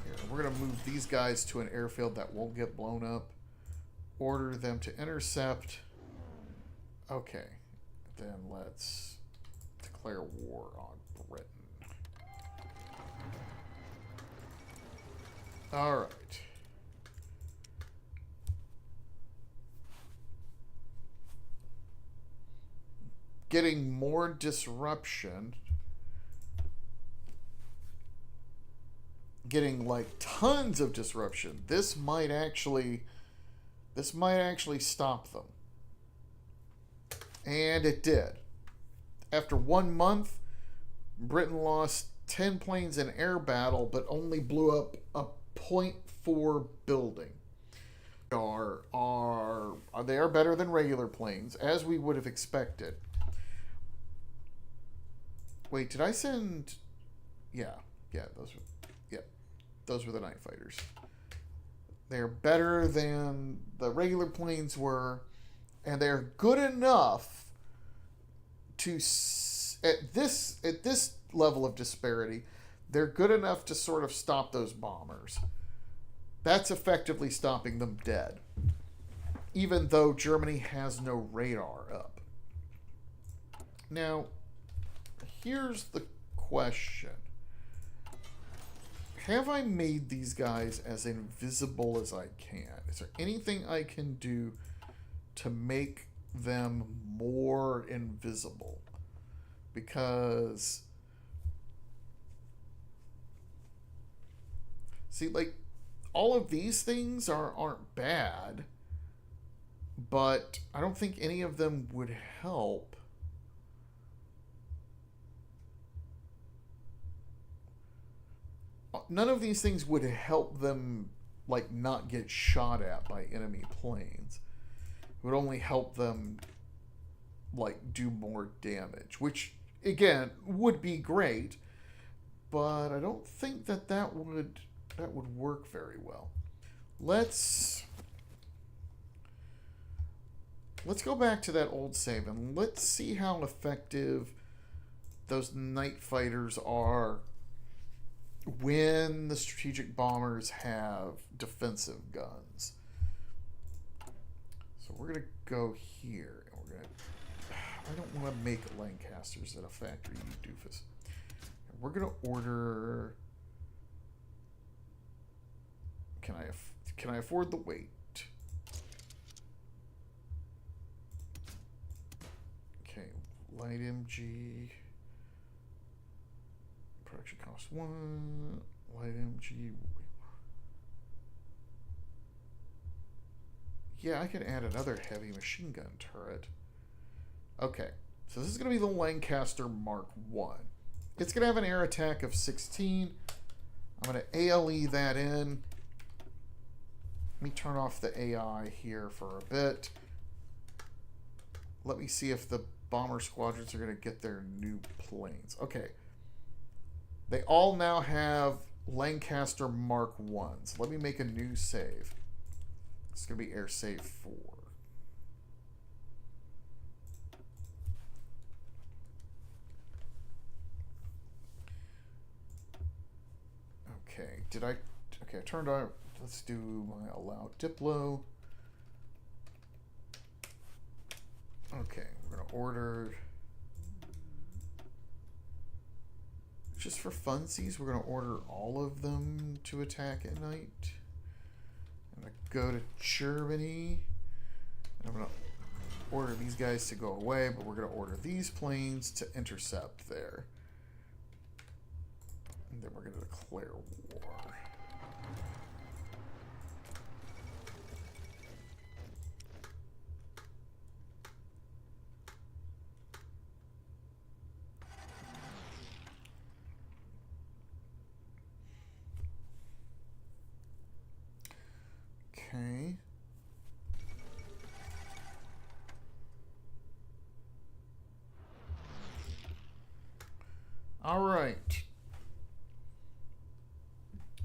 Speaker 1: Here, we're going to move these guys to an airfield that won't get blown up. Order them to intercept. Okay. Then let's declare war on Britain. All right. Getting more disruption. Getting like tons of disruption. This might actually stop them. And it did. After 1 month, Britain lost 10 planes in air battle, but only blew up a .4 building. They are better than regular planes, as we would have expected. Wait, did I send? Yeah, those were the night fighters. They're better than the regular planes were, and they're good enough to at this level of disparity, they're good enough to sort of stop those bombers. That's effectively stopping them dead, even though Germany has no radar up. Now, here's the question. have I made these guys as invisible as I can? Is there anything I can do to make them more invisible? Because, see, like, all of these things aren't bad, but I don't think any of them would help. None of these things would help them, like, not get shot at by enemy planes. It would only help them, like, do more damage, which, again, would be great, but I don't think that would work very well. Let's go back to that old save and let's see how effective those night fighters are when the strategic bombers have defensive guns. So we're going to go here. And we're going to... I don't want to make Lancasters at a factory, you doofus. And we're going to order... Can I afford the weight? Okay, light MG... Production cost 1. Light MG. Yeah, I could add another heavy machine gun turret. Okay, so this is going to be the Lancaster Mark 1. It's going to have an air attack of 16. I'm going to ALE that in. Let me turn off the AI here for a bit. Let me see if the bomber squadrons are going to get their new planes. Okay. They all now have Lancaster Mark 1s. Let me make a new save. It's going to be air save 4. Okay, I turned on, let's do my allow Diplo. Okay, we're going to order... Just for funsies, we're going to order all of them to attack at night. I'm going to go to Germany. I'm going to order these guys to go away, but we're going to order these planes to intercept there. And then we're going to declare war. Okay. All right.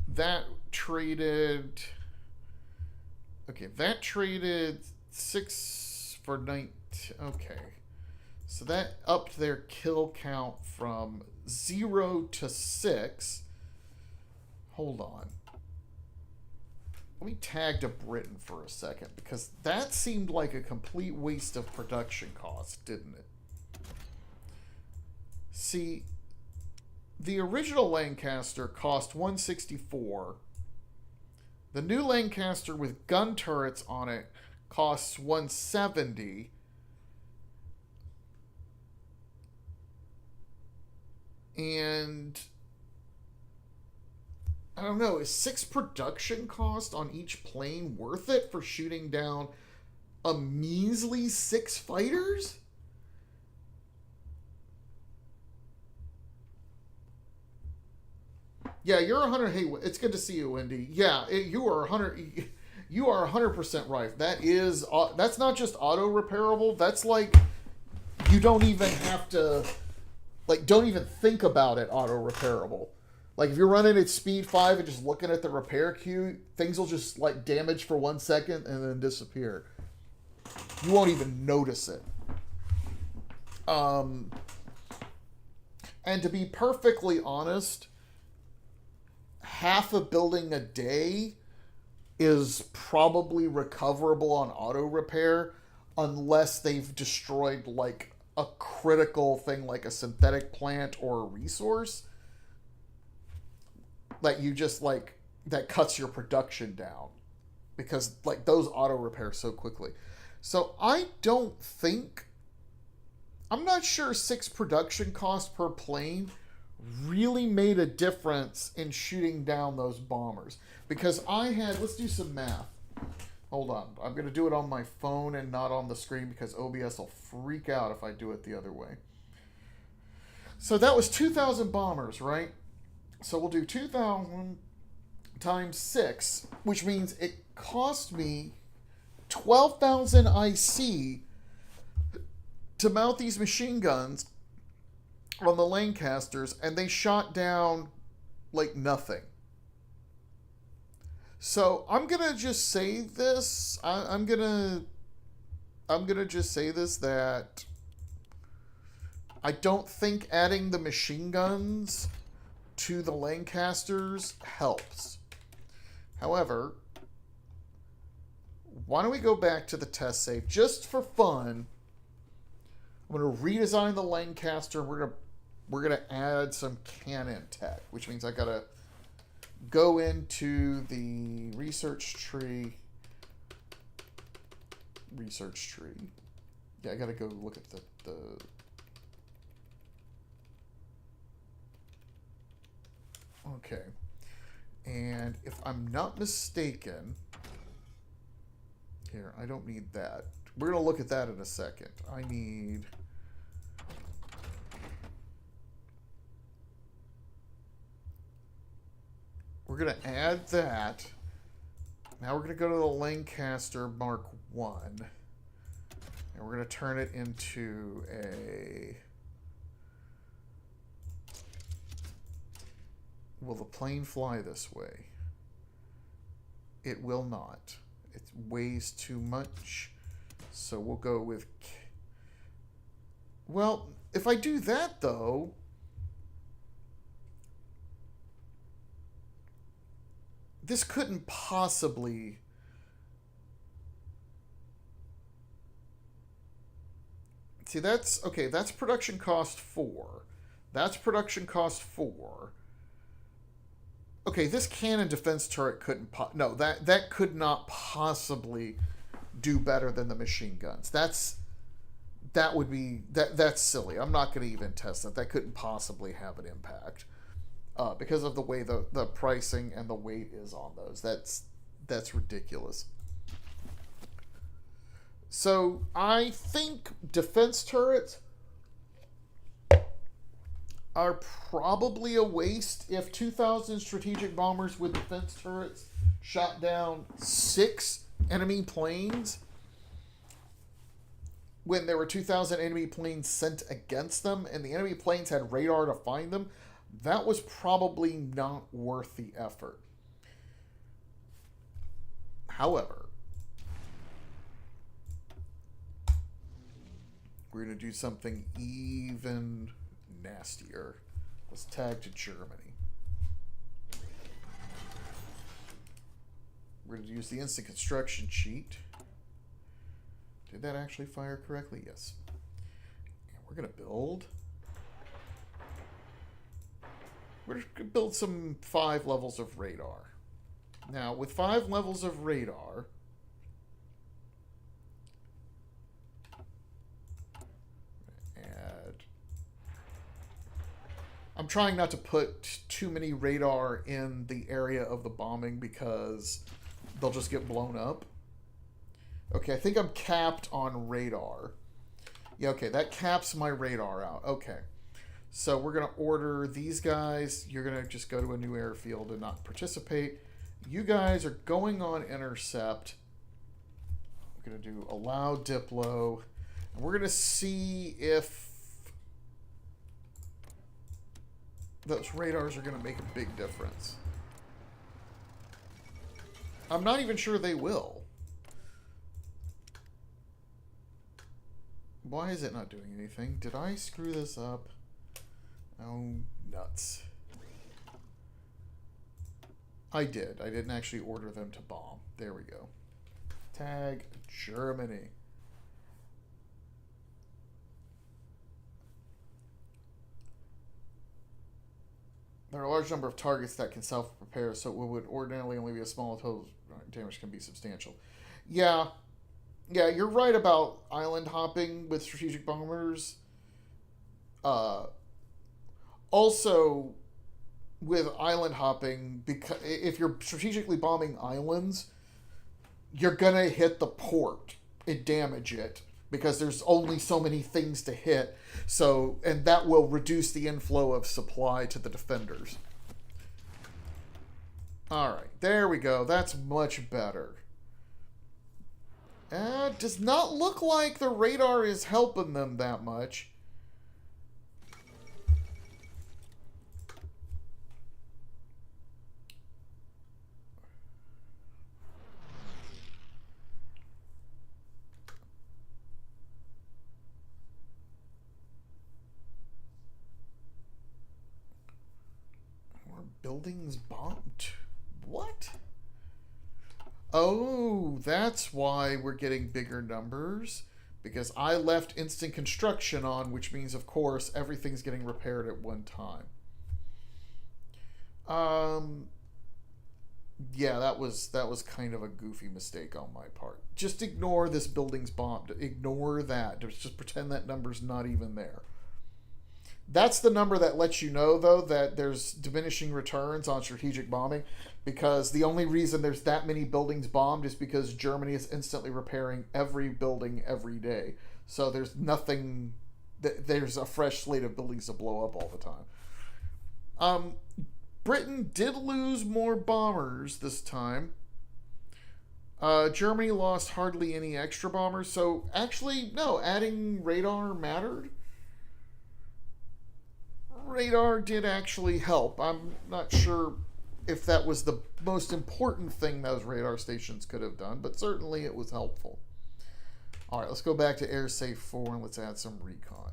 Speaker 1: That traded... Okay, that traded 6 for 9. Okay. So that upped their kill count from 0 to 6. Hold on. Let me tag to Britain for a second, because that seemed like a complete waste of production costs, didn't it? See, the original Lancaster cost 164. The new Lancaster with gun turrets on it costs 170. And... I don't know, is 6 production cost on each plane worth it for shooting down a measly 6 fighters? Yeah, you're 100. Hey, it's good to see you, Wendy. Yeah, you are 100. You are 100% right. That's not just auto repairable. That's like you don't even have to, like, don't even think about it auto repairable. Like, if you're running at speed 5 and just looking at the repair queue, things will just, like, damage for 1 second and then disappear. You won't even notice it. And to be perfectly honest, half a building a day is probably recoverable on auto repair unless they've destroyed, like, a critical thing like a synthetic plant or a resource. that you just like that cuts your production down because like those auto repair so quickly. So I don't think I'm not sure 6 production costs per plane really made a difference in shooting down those bombers because I had let's do some math. Hold on. I'm going to do it on my phone and not on the screen because OBS will freak out if I do it the other way. So that was 2,000 bombers, right? So we'll do 2,000 times 6, which means it cost me 12,000 IC to mount these machine guns on the Lancasters, and they shot down like nothing. So I'm gonna just say this. I'm gonna just say this that I don't think adding the machine guns to the Lancasters helps. However, why don't we go back to the test save just for fun? I'm gonna redesign the Lancaster. We're gonna add some cannon tech, which means I gotta go into the research tree. Yeah, I gotta go look at the okay. And if I'm not mistaken, here, I don't need that. We're gonna look at that in a second. We're going to add that. Now we're going to go to the Lancaster Mark 1. And we're going to turn it into a... Will the plane fly this way? It will not. It weighs too much. So we'll go with... Well, if I do that, though... This couldn't possibly... See, that's... Okay, that's production cost 4. That's production cost 4. Okay, this cannon defense turret couldn't... No, that could not possibly do better than the machine guns. That's silly. I'm not going to even test that. That couldn't possibly have an impact. Because of the way the pricing and the weight is on those. That's ridiculous. So I think defense turrets are probably a waste if 2,000 strategic bombers with defense turrets shot down 6 enemy planes when there were 2,000 enemy planes sent against them and the enemy planes had radar to find them. That was probably not worth the effort. However, we're going to do something even nastier. Let's tag to Germany. We're going to use the instant construction cheat. Did that actually fire correctly? Yes. And we're going to build... We're going to build some 5 levels of radar. Now, with 5 levels of radar, I'm trying not to put too many radar in the area of the bombing because they'll just get blown up. Okay, I think I'm capped on radar. Yeah, okay, that caps my radar out. Okay. So we're going to order these guys. You're going to just go to a new airfield and not participate. You guys are going on intercept. We're going to do allow Diplo. And we're going to see if those radars are going to make a big difference. I'm not even sure they will. Why is it not doing anything? Did I screw this up? Oh, nuts. I did. I didn't actually order them to bomb. There we go. Tag Germany. There are a large number of targets that can self-prepare, so it would ordinarily only be a small total damage can be substantial. Yeah, yeah, you're right about island hopping with strategic bombers. Uh, Also, with island hopping, because if you're strategically bombing islands, you're gonna hit the port and damage it because there's only so many things to hit. So, and that will reduce the inflow of supply to the defenders. All right, there we go. That's much better. Does not look like the radar is helping them that much. Buildings bombed. What? Oh, that's why we're getting bigger numbers. Because I left instant construction on, which means, of course, everything's getting repaired at one time. Yeah, that was kind of a goofy mistake on my part. Just ignore this building's bombed. Ignore that. Just pretend that number's not even there. That's the number that lets you know, though, that there's diminishing returns on strategic bombing, because the only reason there's that many buildings bombed is because Germany is instantly repairing every building every day. So there's nothing, there's a fresh slate of buildings to blow up all the time. Britain did lose more bombers this time. Germany lost hardly any extra bombers, so actually, no, adding radar mattered. Radar did actually help. I'm not sure if that was the most important thing those radar stations could have done, but certainly it was helpful. All right, let's go back to Air Safe 4 and let's add some recon.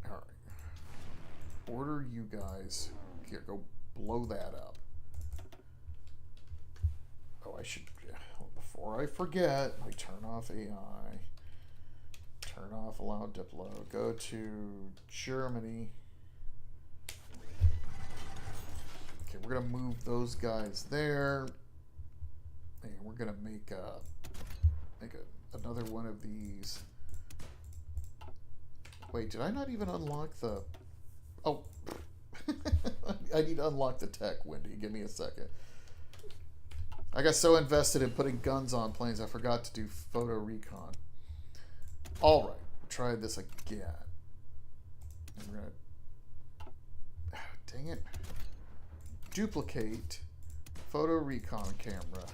Speaker 1: All right. Order you guys. Here, go blow that up. Oh, I should... Before I forget, I turn off AI, turn off allow Diplo, go to Germany. Okay, we're gonna move those guys there, and we're gonna make another one of these. Wait, did I not even unlock the? Oh, I need to unlock the tech, Wendy. Give me a second. I got so invested in putting guns on planes, I forgot to do photo recon. All right, we'll try this again. And we're gonna, dang it, duplicate photo recon camera.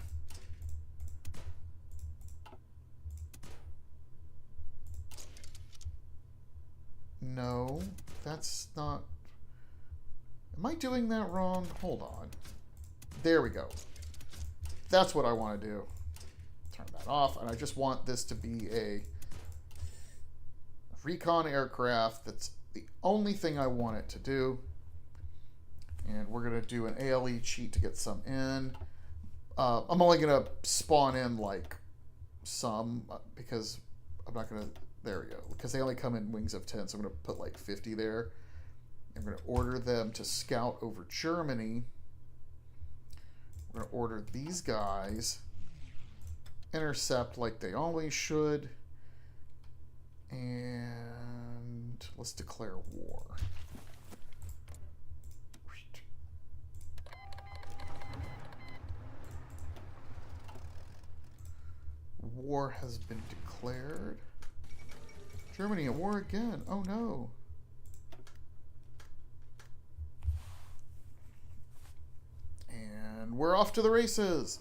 Speaker 1: No, that's not. Am I doing that wrong? Hold on. There we go. That's what I want to do. Turn that off, and I just want this to be a recon aircraft. That's the only thing I want it to do. And we're going to do an ALE cheat to get some in. I'm only going to spawn in like some because I'm not going to... There we go. Because they only come in wings of 10, so I'm going to put like 50 there. I'm going to order them to scout over Germany. We're going to order these guys, intercept like they always should, and let's declare war. War has been declared. Germany at war again. Oh no. We're off to the races.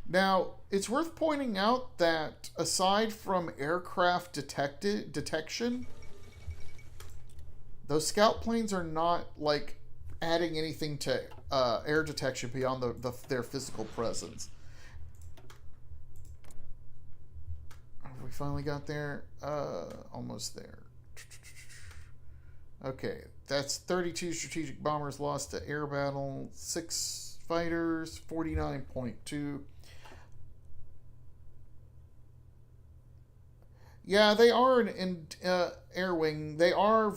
Speaker 1: Now, it's worth pointing out that aside from aircraft detection, those scout planes are not like adding anything to air detection beyond their physical presence. Have we finally got there? Almost there. Okay, that's 32 strategic bombers lost to air battle, 6 fighters, 49.2. Yeah, they are air wing. They are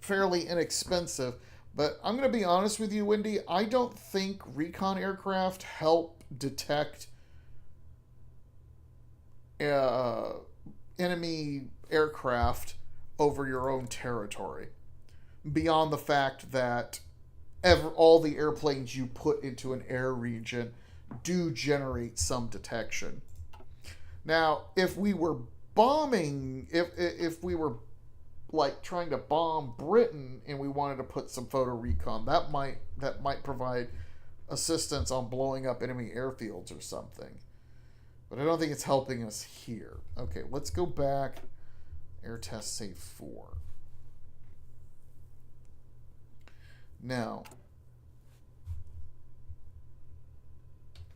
Speaker 1: fairly inexpensive. But I'm going to be honest with you, Wendy. I don't think recon aircraft help detect uh, enemy aircraft over your own territory. Beyond the fact that all the airplanes you put into an air region do generate some detection. Now, if we were bombing, if we were like trying to bomb Britain and we wanted to put some photo recon, that might provide assistance on blowing up enemy airfields or something. But I don't think it's helping us here. Okay, let's go back. Air test save 4. Now,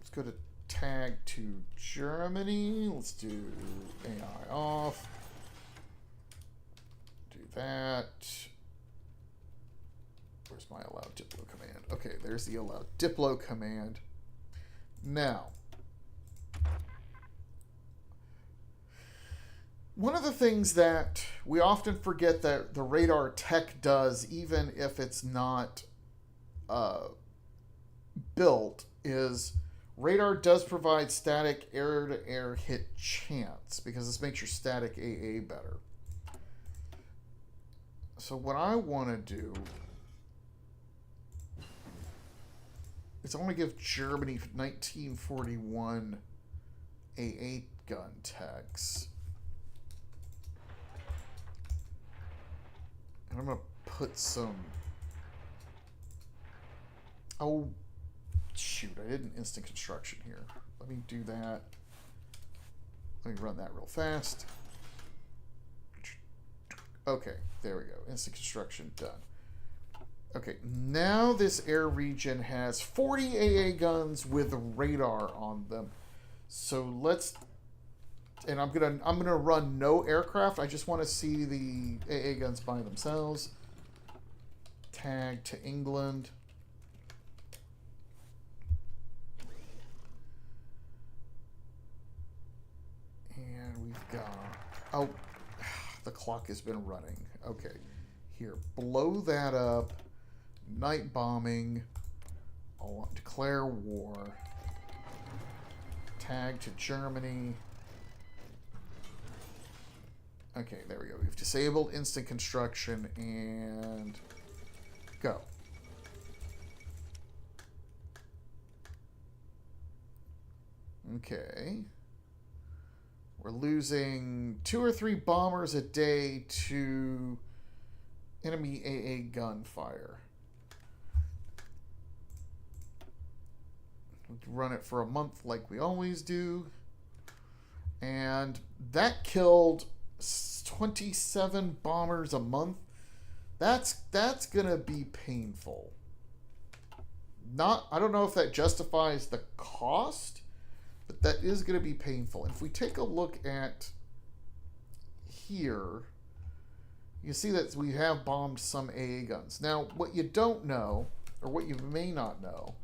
Speaker 1: let's go to tag to Germany. Let's do AI off. Do that. Where's my allow diplo command? Okay, there's the allow diplo command. Now, one of the things that we often forget that the radar tech does, even if it's not built, is radar does provide static air-to-air hit chance, because this makes your static AA better. So what I want to do is I want to give Germany 1941 AA gun techs. And I'm going to put some... Oh, shoot. I did an instant construction here. Let me do that. Let me run that real fast. Okay, there we go. Instant construction done. Okay, now this air region has 40 AA guns with radar on them. So let's... And I'm gonna run no aircraft. I just want to see the AA guns by themselves. Tag to England. And we've got... Oh, the clock has been running. Okay, here, blow that up. Night bombing. I'll declare war. Tag to Germany. Okay, there we go. We've disabled instant construction and go. Okay. We're losing 2 or 3 bombers a day to enemy AA gunfire. We can run it for a month like we always do. And that killed 27 bombers a month. That's gonna be painful. I don't know if that justifies the cost, but that is gonna be painful. And if we take a look at here, you see that we have bombed some AA guns. Now, what you don't know, or what you may not know,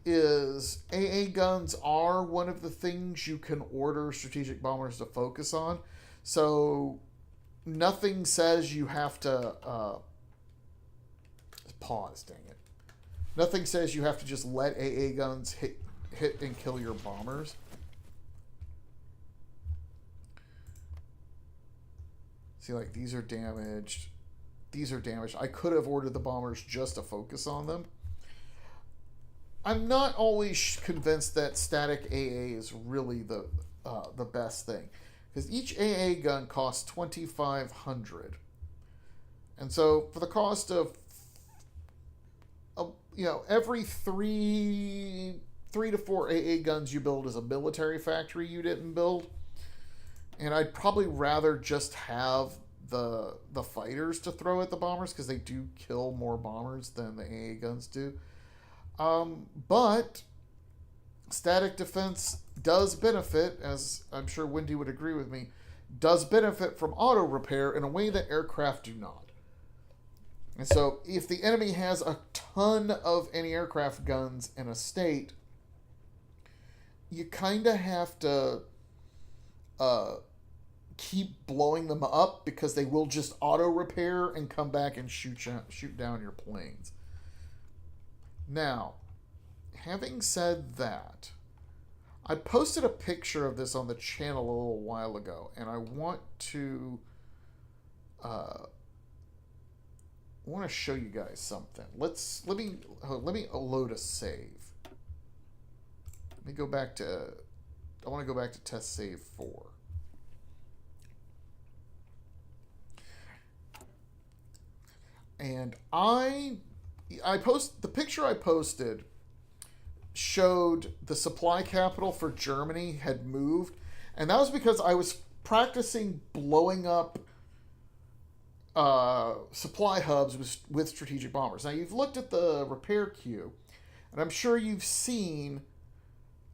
Speaker 1: is AA guns are one of the things you can order strategic bombers to focus on. So nothing says you have to pause, dang it. Nothing says you have to just let AA guns hit and kill your bombers. See, like, these are damaged. These are damaged. I could have ordered the bombers just to focus on them. I'm not always convinced that static AA is really the best thing, because each AA gun costs $2,500, and so for the cost of every three to 4 AA guns you build as a military factory you didn't build, and I'd probably rather just have the fighters to throw at the bombers, because they do kill more bombers than the AA guns do. But static defense does benefit, as I'm sure Wendy would agree with me, does benefit from auto repair in a way that aircraft do not. And so if the enemy has a ton of anti-aircraft guns in a state, you kind of have to uh, keep blowing them up because they will just auto repair and come back and shoot down your planes. Now, having said that, I posted a picture of this on the channel a little while ago, and I want to show you guys something. Let me load a save. Let me go back to. I want to go back to test save 4. And I post the picture I posted showed the supply capital for Germany had moved, and that was because I was practicing blowing up supply hubs with strategic bombers. Now, you've looked at the repair queue, and I'm sure you've seen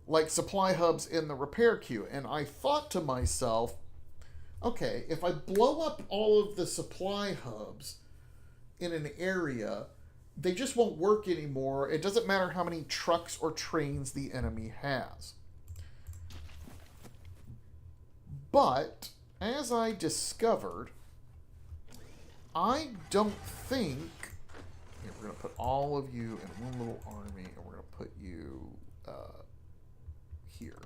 Speaker 1: like supply hubs in the repair queue, and I thought to myself, okay, if I blow up all of the supply hubs in an area, they just won't work anymore. It doesn't matter how many trucks or trains the enemy has. But, as I discovered, I don't think... Here, we're going to put all of you in one little army, and we're going to put you here.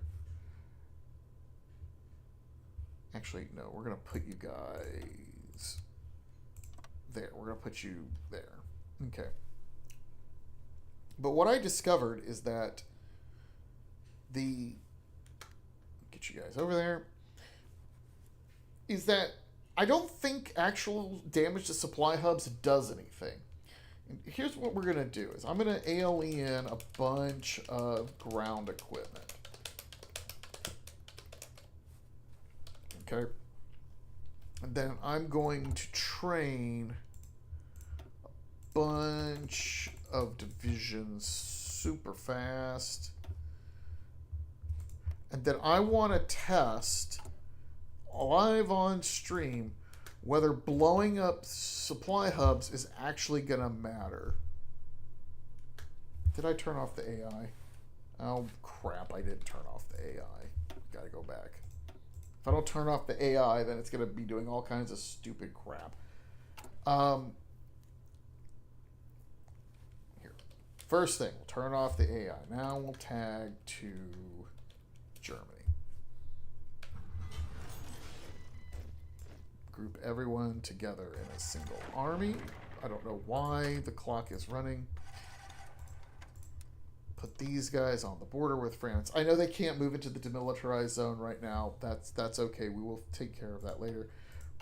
Speaker 1: Actually, no, we're going to put you guys there. We're going to put you there. Okay. But what I discovered is that get you guys over there, is that I don't think actual damage to supply hubs does anything. And here's what we're going to do is I'm going to ALE in a bunch of ground equipment. Okay. And then I'm going to train a bunch of divisions super fast. And then I want to test live on stream whether blowing up supply hubs is actually going to matter. Did I turn off the AI? Oh, crap. I didn't turn off the AI. Gotta go back. If I don't turn off the AI, then it's going to be doing all kinds of stupid crap. Here. First thing, we'll turn off the AI. Now we'll tag to Germany. Group everyone together in a single army. I don't know why the clock is running. Put these guys on the border with France. I know they can't move into the demilitarized zone right now. That's okay. We will take care of that later.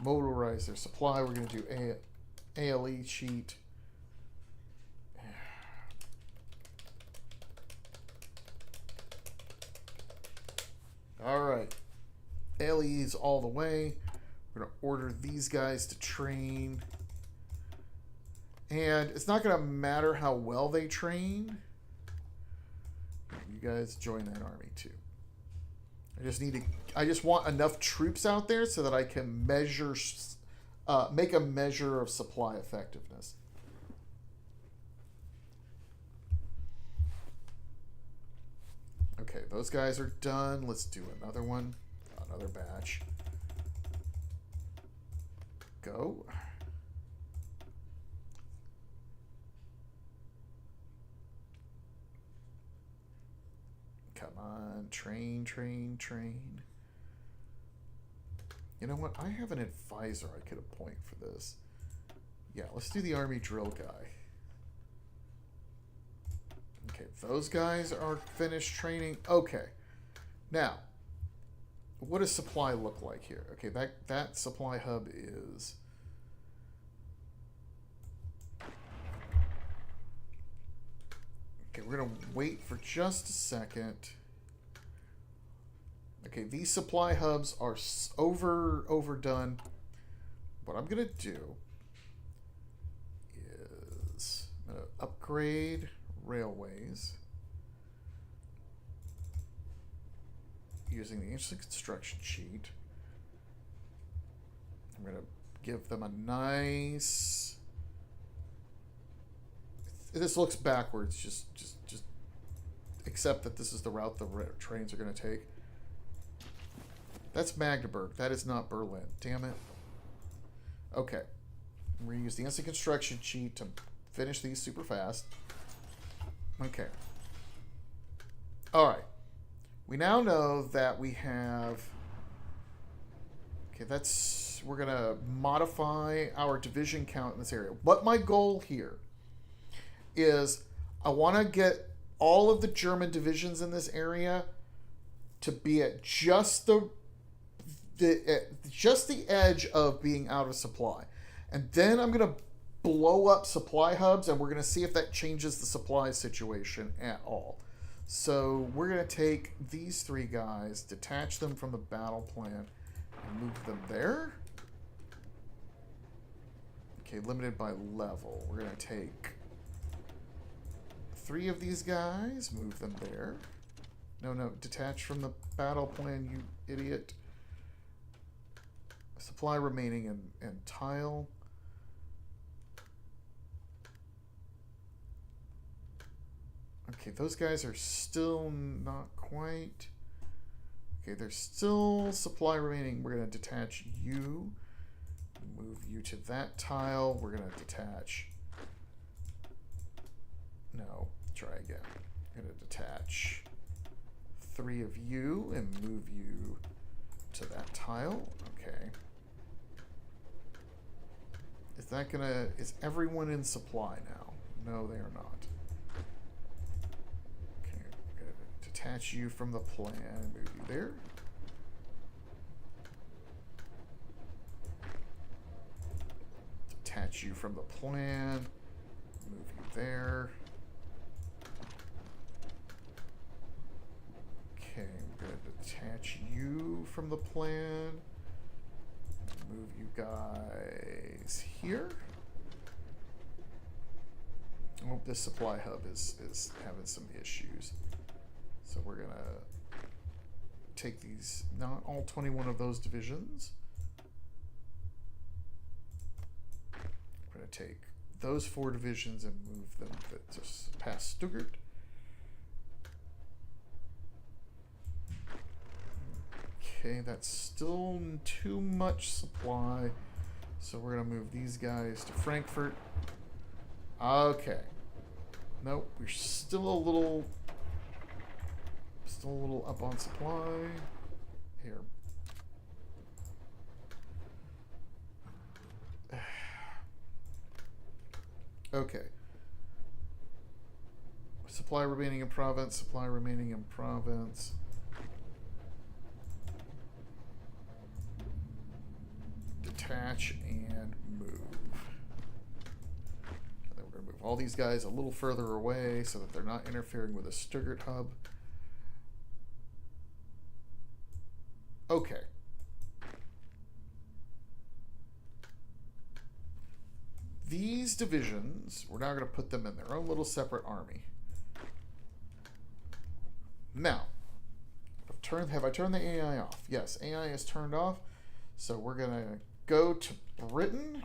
Speaker 1: Motorize their supply. We're going to do ALE cheat. All right. ALE's all the way. We're going to order these guys to train. And it's not going to matter how well they train. You guys join that army too. I just want enough troops out there so that I can measure, make a measure of supply effectiveness. Okay, those guys are done. Let's do another one, another batch. Go. Come on, train. You know what? I have an advisor I could appoint for this. Yeah, let's do the army drill guy. Okay, those guys are finished training. Okay. Now, what does supply look like here? Okay, that supply hub is... Okay, we're going to wait for just a second. Okay, these supply hubs are overdone. What I'm going to do is I'm going to upgrade railways using the instant construction sheet. I'm going to give them a nice... This looks backwards, just accept that this is the route the trains are going to take. That's Magdeburg. That is not Berlin. Damn it. Okay. I'm going to use the instant construction cheat to finish these super fast. Okay. Alright. We now know that we have... Okay, that's... We're going to modify our division count in this area. But my goal here is I want to get all of the German divisions in this area to be at just the edge of being out of supply. And then I'm going to blow up supply hubs, and we're going to see if that changes the supply situation at all. So we're going to take these three guys, detach them from the battle plan, and move them there. Okay, limited by level. We're going to take three of these guys, move them there. No, detach from the battle plan, you idiot. Supply remaining in tile. Okay, those guys are still not quite. Okay, there's still supply remaining. We're going to detach you. Move you to that tile. We're going to detach. No, try again. I'm going to detach three of you and move you to that tile. Okay. Is that going to... Is everyone in supply now? No, they are not. Detach you from the plan, move you there. Detach you from the plan, move you there. Okay, I'm going to detach you from the plan, move you guys here. I hope this supply hub is having some issues. So we're going to take these, not all 21 of those divisions. We're going to take those 4 divisions and move them just past Stuttgart. Okay, that's still too much supply. So we're going to move these guys to Frankfurt. Okay. Nope, we're still a little up on supply. Here. Okay. Supply remaining in province, supply remaining in province. Detach and move. And then we're going to move all these guys a little further away so that they're not interfering with a Stuttgart hub. Okay. These divisions, we're now going to put them in their own little separate army. Now, have I turned the AI off? Yes, AI is turned off. So we're going to go to Britain.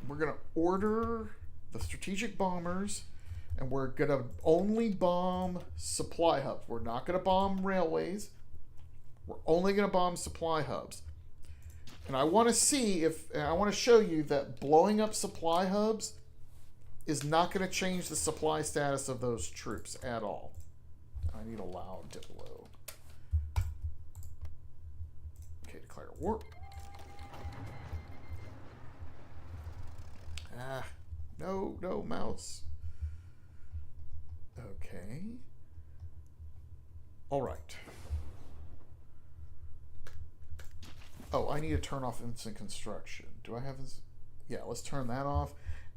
Speaker 1: We're going to order the strategic bombers. And we're going to only bomb supply hubs. We're not going to bomb railways. We're only going to bomb supply hubs. And I want to see if... And I want to show you that blowing up supply hubs is not going to change the supply status of those troops at all. I need a loud diplo. Okay, declare war. No, mouse. Okay. All right. Oh, I need to turn off instant construction. Do I have this? Yeah, let's turn that off.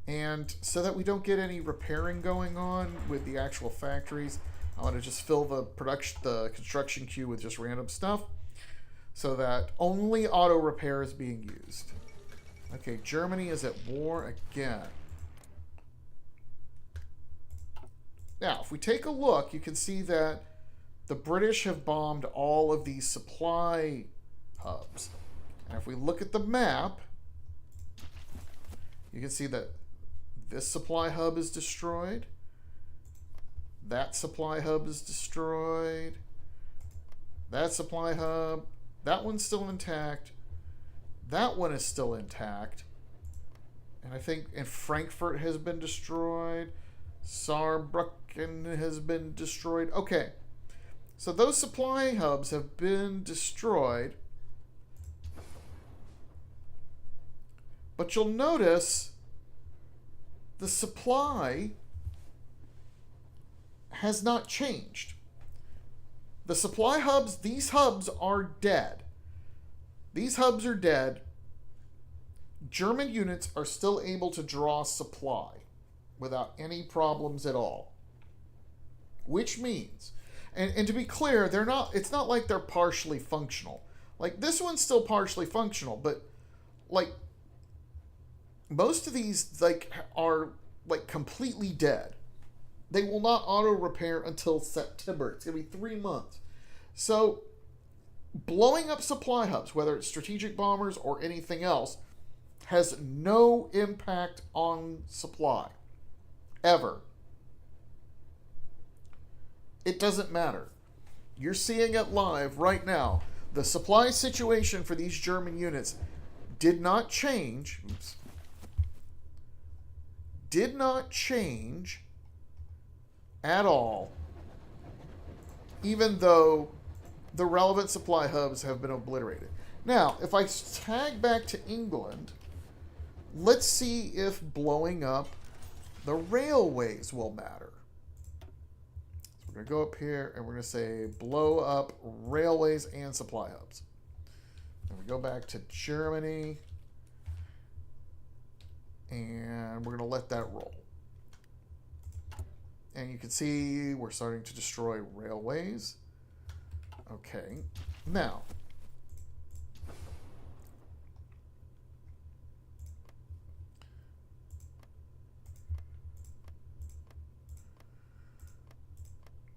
Speaker 1: And so that we don't get any repairing going on with the actual factories, I want to just fill the construction queue with just random stuff so that only auto repair is being used. Okay, Germany is at war again. Now, if we take a look, you can see that the British have bombed all of these supply hubs. And if we look at the map, you can see that this supply hub is destroyed. That supply hub is destroyed. That supply hub. That one's still intact. That one is still intact. And I think Frankfurt has been destroyed. Saarbrücken has been destroyed. Okay. So those supply hubs have been destroyed. But you'll notice the supply has not changed. The supply hubs, these hubs are dead. These hubs are dead. German units are still able to draw supply without any problems at all. Which means, and to be clear, they're not, it's not like they're partially functional. Like this one's still partially functional, but like most of these like are like completely dead. They will not auto repair until September. It's going to be 3 months. So blowing up supply hubs, whether it's strategic bombers or anything else, has no impact on supply. Ever. It doesn't matter. You're seeing it live right now. The supply situation for these German units did not change. Oops. Did not change at all, even though the relevant supply hubs have been obliterated. Now, if I tag back to England, let's see if blowing up the railways will matter. So we're going to go up here and we're going to say blow up railways and supply hubs. And we go back to Germany and we're going to let that roll. And you can see we're starting to destroy railways. Okay, now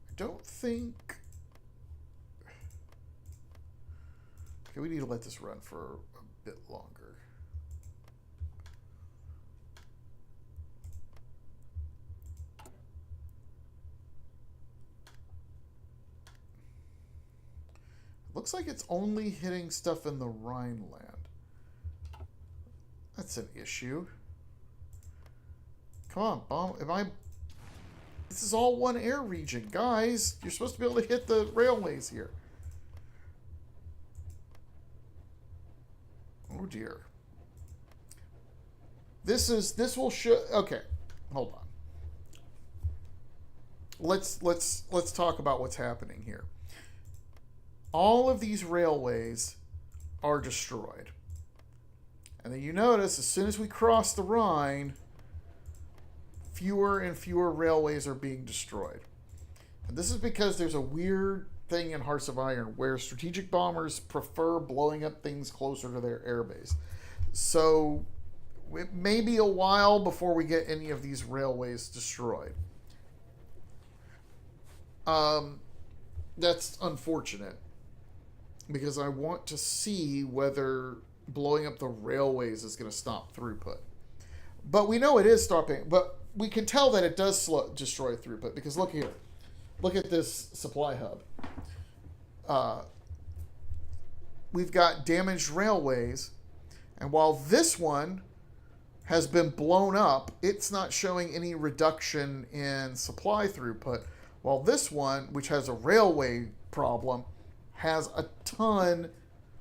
Speaker 1: I don't think. Okay, we need to let this run for a bit longer. Looks like it's only hitting stuff in the Rhineland. That's an issue. Come on, bomb. This is all one air region. Guys, you're supposed to be able to hit the railways here. Oh dear. This will show. Okay, hold on. Let's talk about what's happening here. All of these railways are destroyed. And then you notice as soon as we cross the Rhine, fewer and fewer railways are being destroyed. And this is because there's a weird thing in Hearts of Iron where strategic bombers prefer blowing up things closer to their airbase. So it may be a while before we get any of these railways destroyed. That's unfortunate, because I want to see whether blowing up the railways is going to stop throughput. But we know it is stopping, but we can tell that it does destroy throughput, because look here. Look at this supply hub. We've got damaged railways, and while this one has been blown up, it's not showing any reduction in supply throughput, while this one, which has a railway problem, has a ton,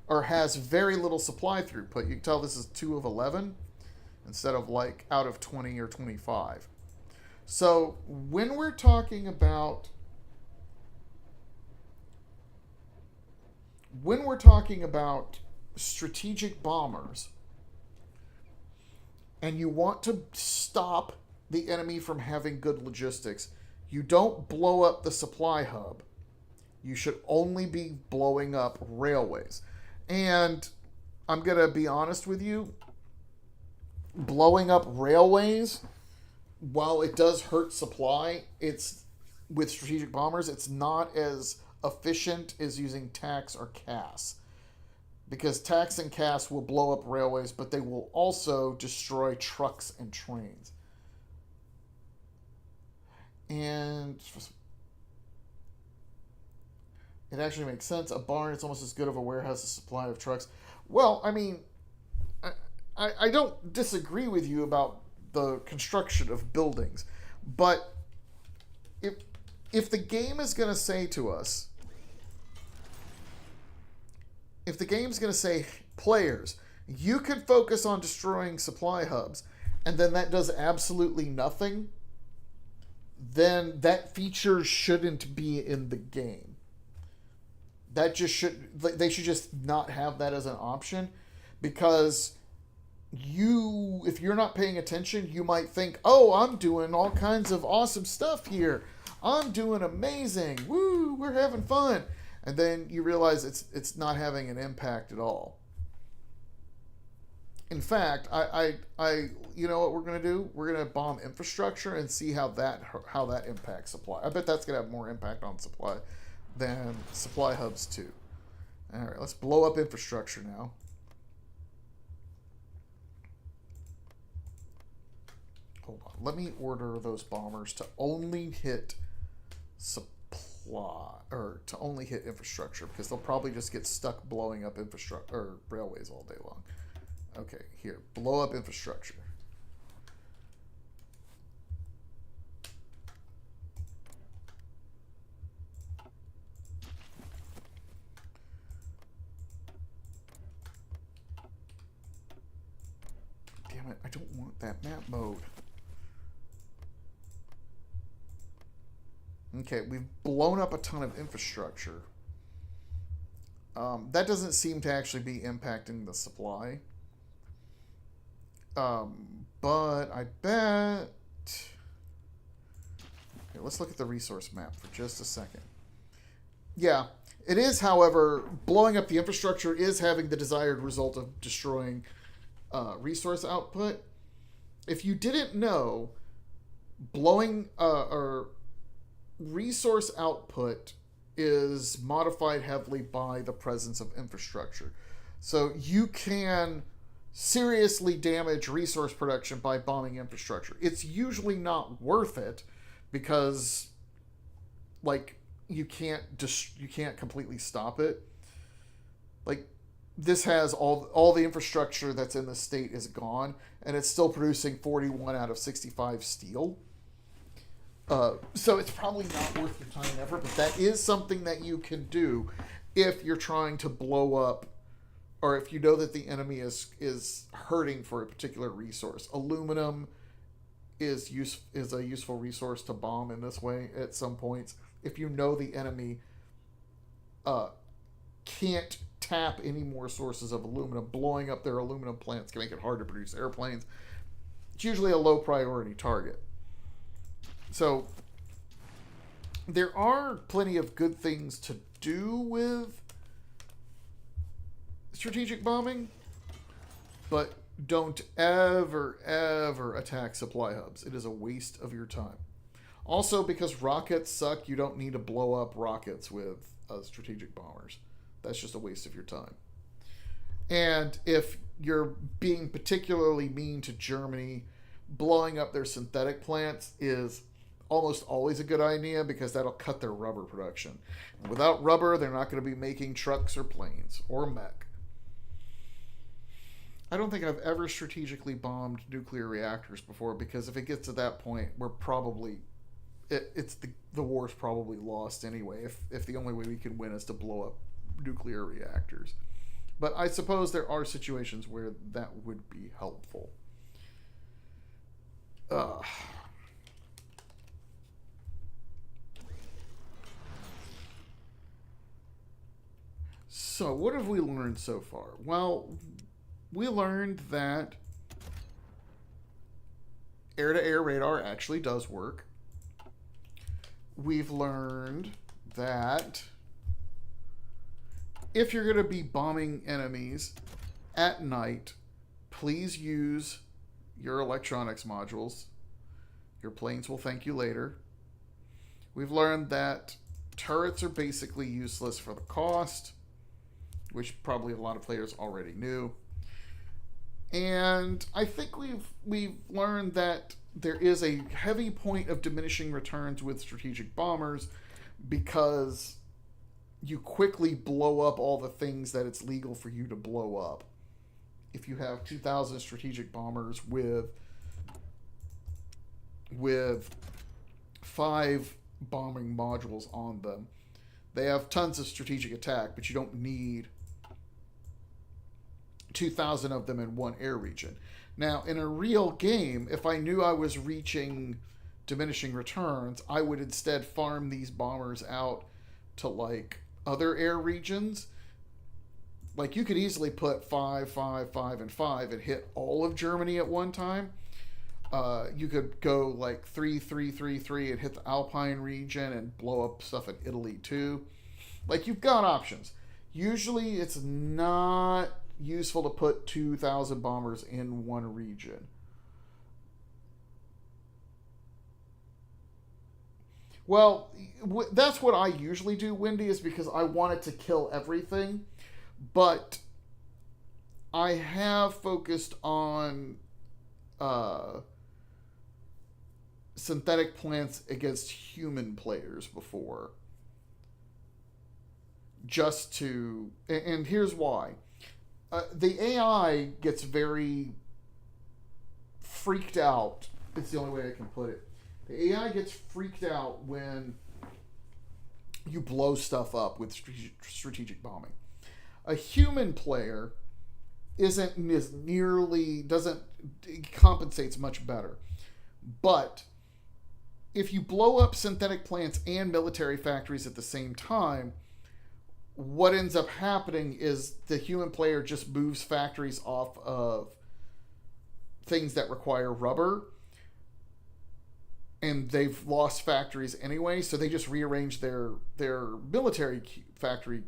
Speaker 1: or has very little supply throughput. You can tell this is 2 of 11 instead of like out of 20 or 25. So when we're talking about strategic bombers and you want to stop the enemy from having good logistics, you don't blow up the supply hub. You should only be blowing up railways. And I'm going to be honest with you, blowing up railways, while it does hurt supply, it's with strategic bombers, it's not as efficient as using TACs or CAS. Because TACs and CAS will blow up railways, but they will also destroy trucks and trains. And It actually makes sense. A barn is almost as good of a warehouse as a supply of trucks. Well, I mean, I don't disagree with you about the construction of buildings, but if if the game is going to say to us, if the game's going to say, players, you can focus on destroying supply hubs, and then that does absolutely nothing, then that feature shouldn't be in the game. That just should, they should just not have that as an option, because if you're not paying attention, you might think, oh, I'm doing all kinds of awesome stuff here. I'm doing amazing. Woo, we're having fun. And then you realize it's not having an impact at all. In fact, I you know what we're gonna do? We're gonna bomb infrastructure and see how that impacts supply. I bet that's gonna have more impact on supply than supply hubs too. All right, let's blow up infrastructure now. Hold on. Let me order those bombers to only hit supply, or to only hit infrastructure, because they'll probably just get stuck blowing up infrastructure or railways all day long. Okay, here, blow up infrastructure. Damn it, I don't want that map mode. Okay, we've blown up a ton of infrastructure. That doesn't seem to actually be impacting the supply. But I bet... Okay, let's look at the resource map for just a second. Yeah, it is, however, blowing up the infrastructure is having the desired result of destroying resource output. If you didn't know, blowing or resource output is modified heavily by the presence of infrastructure. So you can seriously damage resource production by bombing infrastructure. It's usually not worth it, because like you can't completely stop it. Like, this has all the infrastructure that's in the state is gone, and it's still producing 41 out of 65 steel. So it's probably not worth your time ever, but that is something that you can do if you're trying to blow up, or if you know that the enemy is hurting for a particular resource. Aluminum is a useful resource to bomb in this way at some points. If you know the enemy can't tap any more sources of aluminum, blowing up their aluminum plants can make it hard to produce airplanes. It's usually a low priority target. So there are plenty of good things to do with strategic bombing, but don't ever attack supply hubs. It is a waste of your time. Also, because rockets suck, you don't need to blow up rockets with strategic bombers. That's just a waste of your time. And if you're being particularly mean to Germany, blowing up their synthetic plants is almost always a good idea, because that'll cut their rubber production. And without rubber, they're not going to be making trucks or planes or mech. I don't think I've ever strategically bombed nuclear reactors before, because if it gets to that point, we're probably... the war's probably lost anyway, if the only way we can win is to blow up nuclear reactors. But I suppose there are situations where that would be helpful. So, what have we learned so far? Well, we learned that air-to-air radar actually does work. We've learned that if you're going to be bombing enemies at night, please use your electronics modules. Your planes will thank you later. We've learned that turrets are basically useless for the cost, which probably a lot of players already knew. And I think we've learned that there is a heavy point of diminishing returns with strategic bombers, because you quickly blow up all the things that it's legal for you to blow up. If you have 2,000 strategic bombers with 5 bombing modules on them, they have tons of strategic attack, but you don't need 2,000 of them in one air region. Now, in a real game, if I knew I was reaching diminishing returns, I would instead farm these bombers out to like other air regions. Like you could easily put 5, 5, 5, and 5 and hit all of Germany at one time. You could go like 3, 3, 3, 3 and hit the Alpine region and blow up stuff in Italy too. Like you've got options. Usually it's not useful to put 2,000 bombers in one region. Well, that's what I usually do, Wendy, is because I want it to kill everything. But I have focused on uh, synthetic plants against human players before. Just to. And here's why. The AI gets very freaked out. It's the only way I can put it. The AI gets freaked out when you blow stuff up with strategic bombing. A human player isn't as nearly doesn't compensates much better. But if you blow up synthetic plants and military factories at the same time, what ends up happening is the human player just moves factories off of things that require rubber, and they've lost factories anyway, so they just rearrange their military factory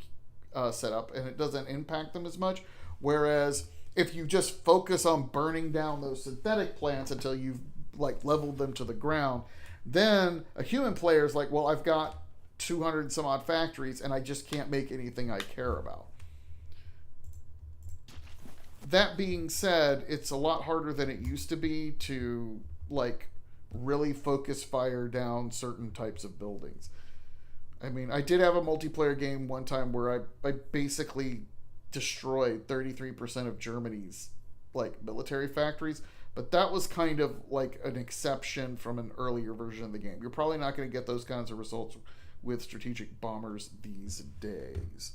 Speaker 1: setup, and it doesn't impact them as much. Whereas if you just focus on burning down those synthetic plants until you've like leveled them to the ground, then a human player is like, well, I've got 200 and some odd factories and I just can't make anything I care about. That being said, it's a lot harder than it used to be to like really focus fire down certain types of buildings. I mean, I did have a multiplayer game one time where I basically destroyed 33% of Germany's like military factories, but that was kind of like an exception from an earlier version of the game. You're probably not going to get those kinds of results with strategic bombers these days.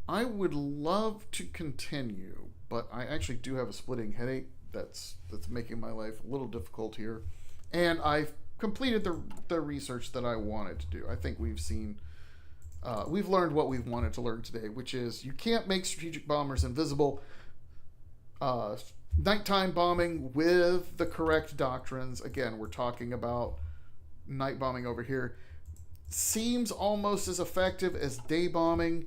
Speaker 1: I would love to continue, but I actually do have a splitting headache that's making my life a little difficult here. And I've completed the research that I wanted to do. I think we've learned what we've wanted to learn today, which is you can't make strategic bombers invisible. Nighttime bombing with the correct doctrines, again, we're talking about night bombing over here, seems almost as effective as day bombing.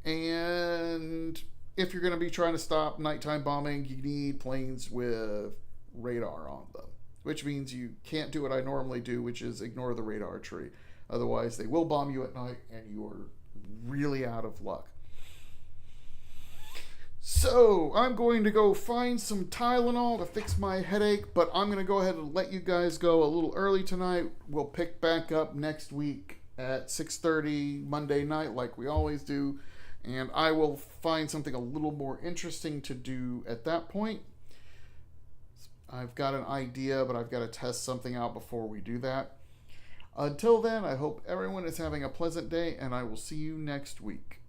Speaker 1: And if you're going to be trying to stop nighttime bombing, you need planes with radar on them, which means you can't do what I normally do, which is ignore the radar tree. Otherwise, they will bomb you at night and you're really out of luck. So, I'm going to go find some Tylenol to fix my headache, but I'm going to go ahead and let you guys go a little early tonight. We'll pick back up next week at 6:30 Monday night like we always do, and I will find something a little more interesting to do at that point. I've got an idea, but I've got to test something out before we do that. Until then, I hope everyone is having a pleasant day, and I will see you next week.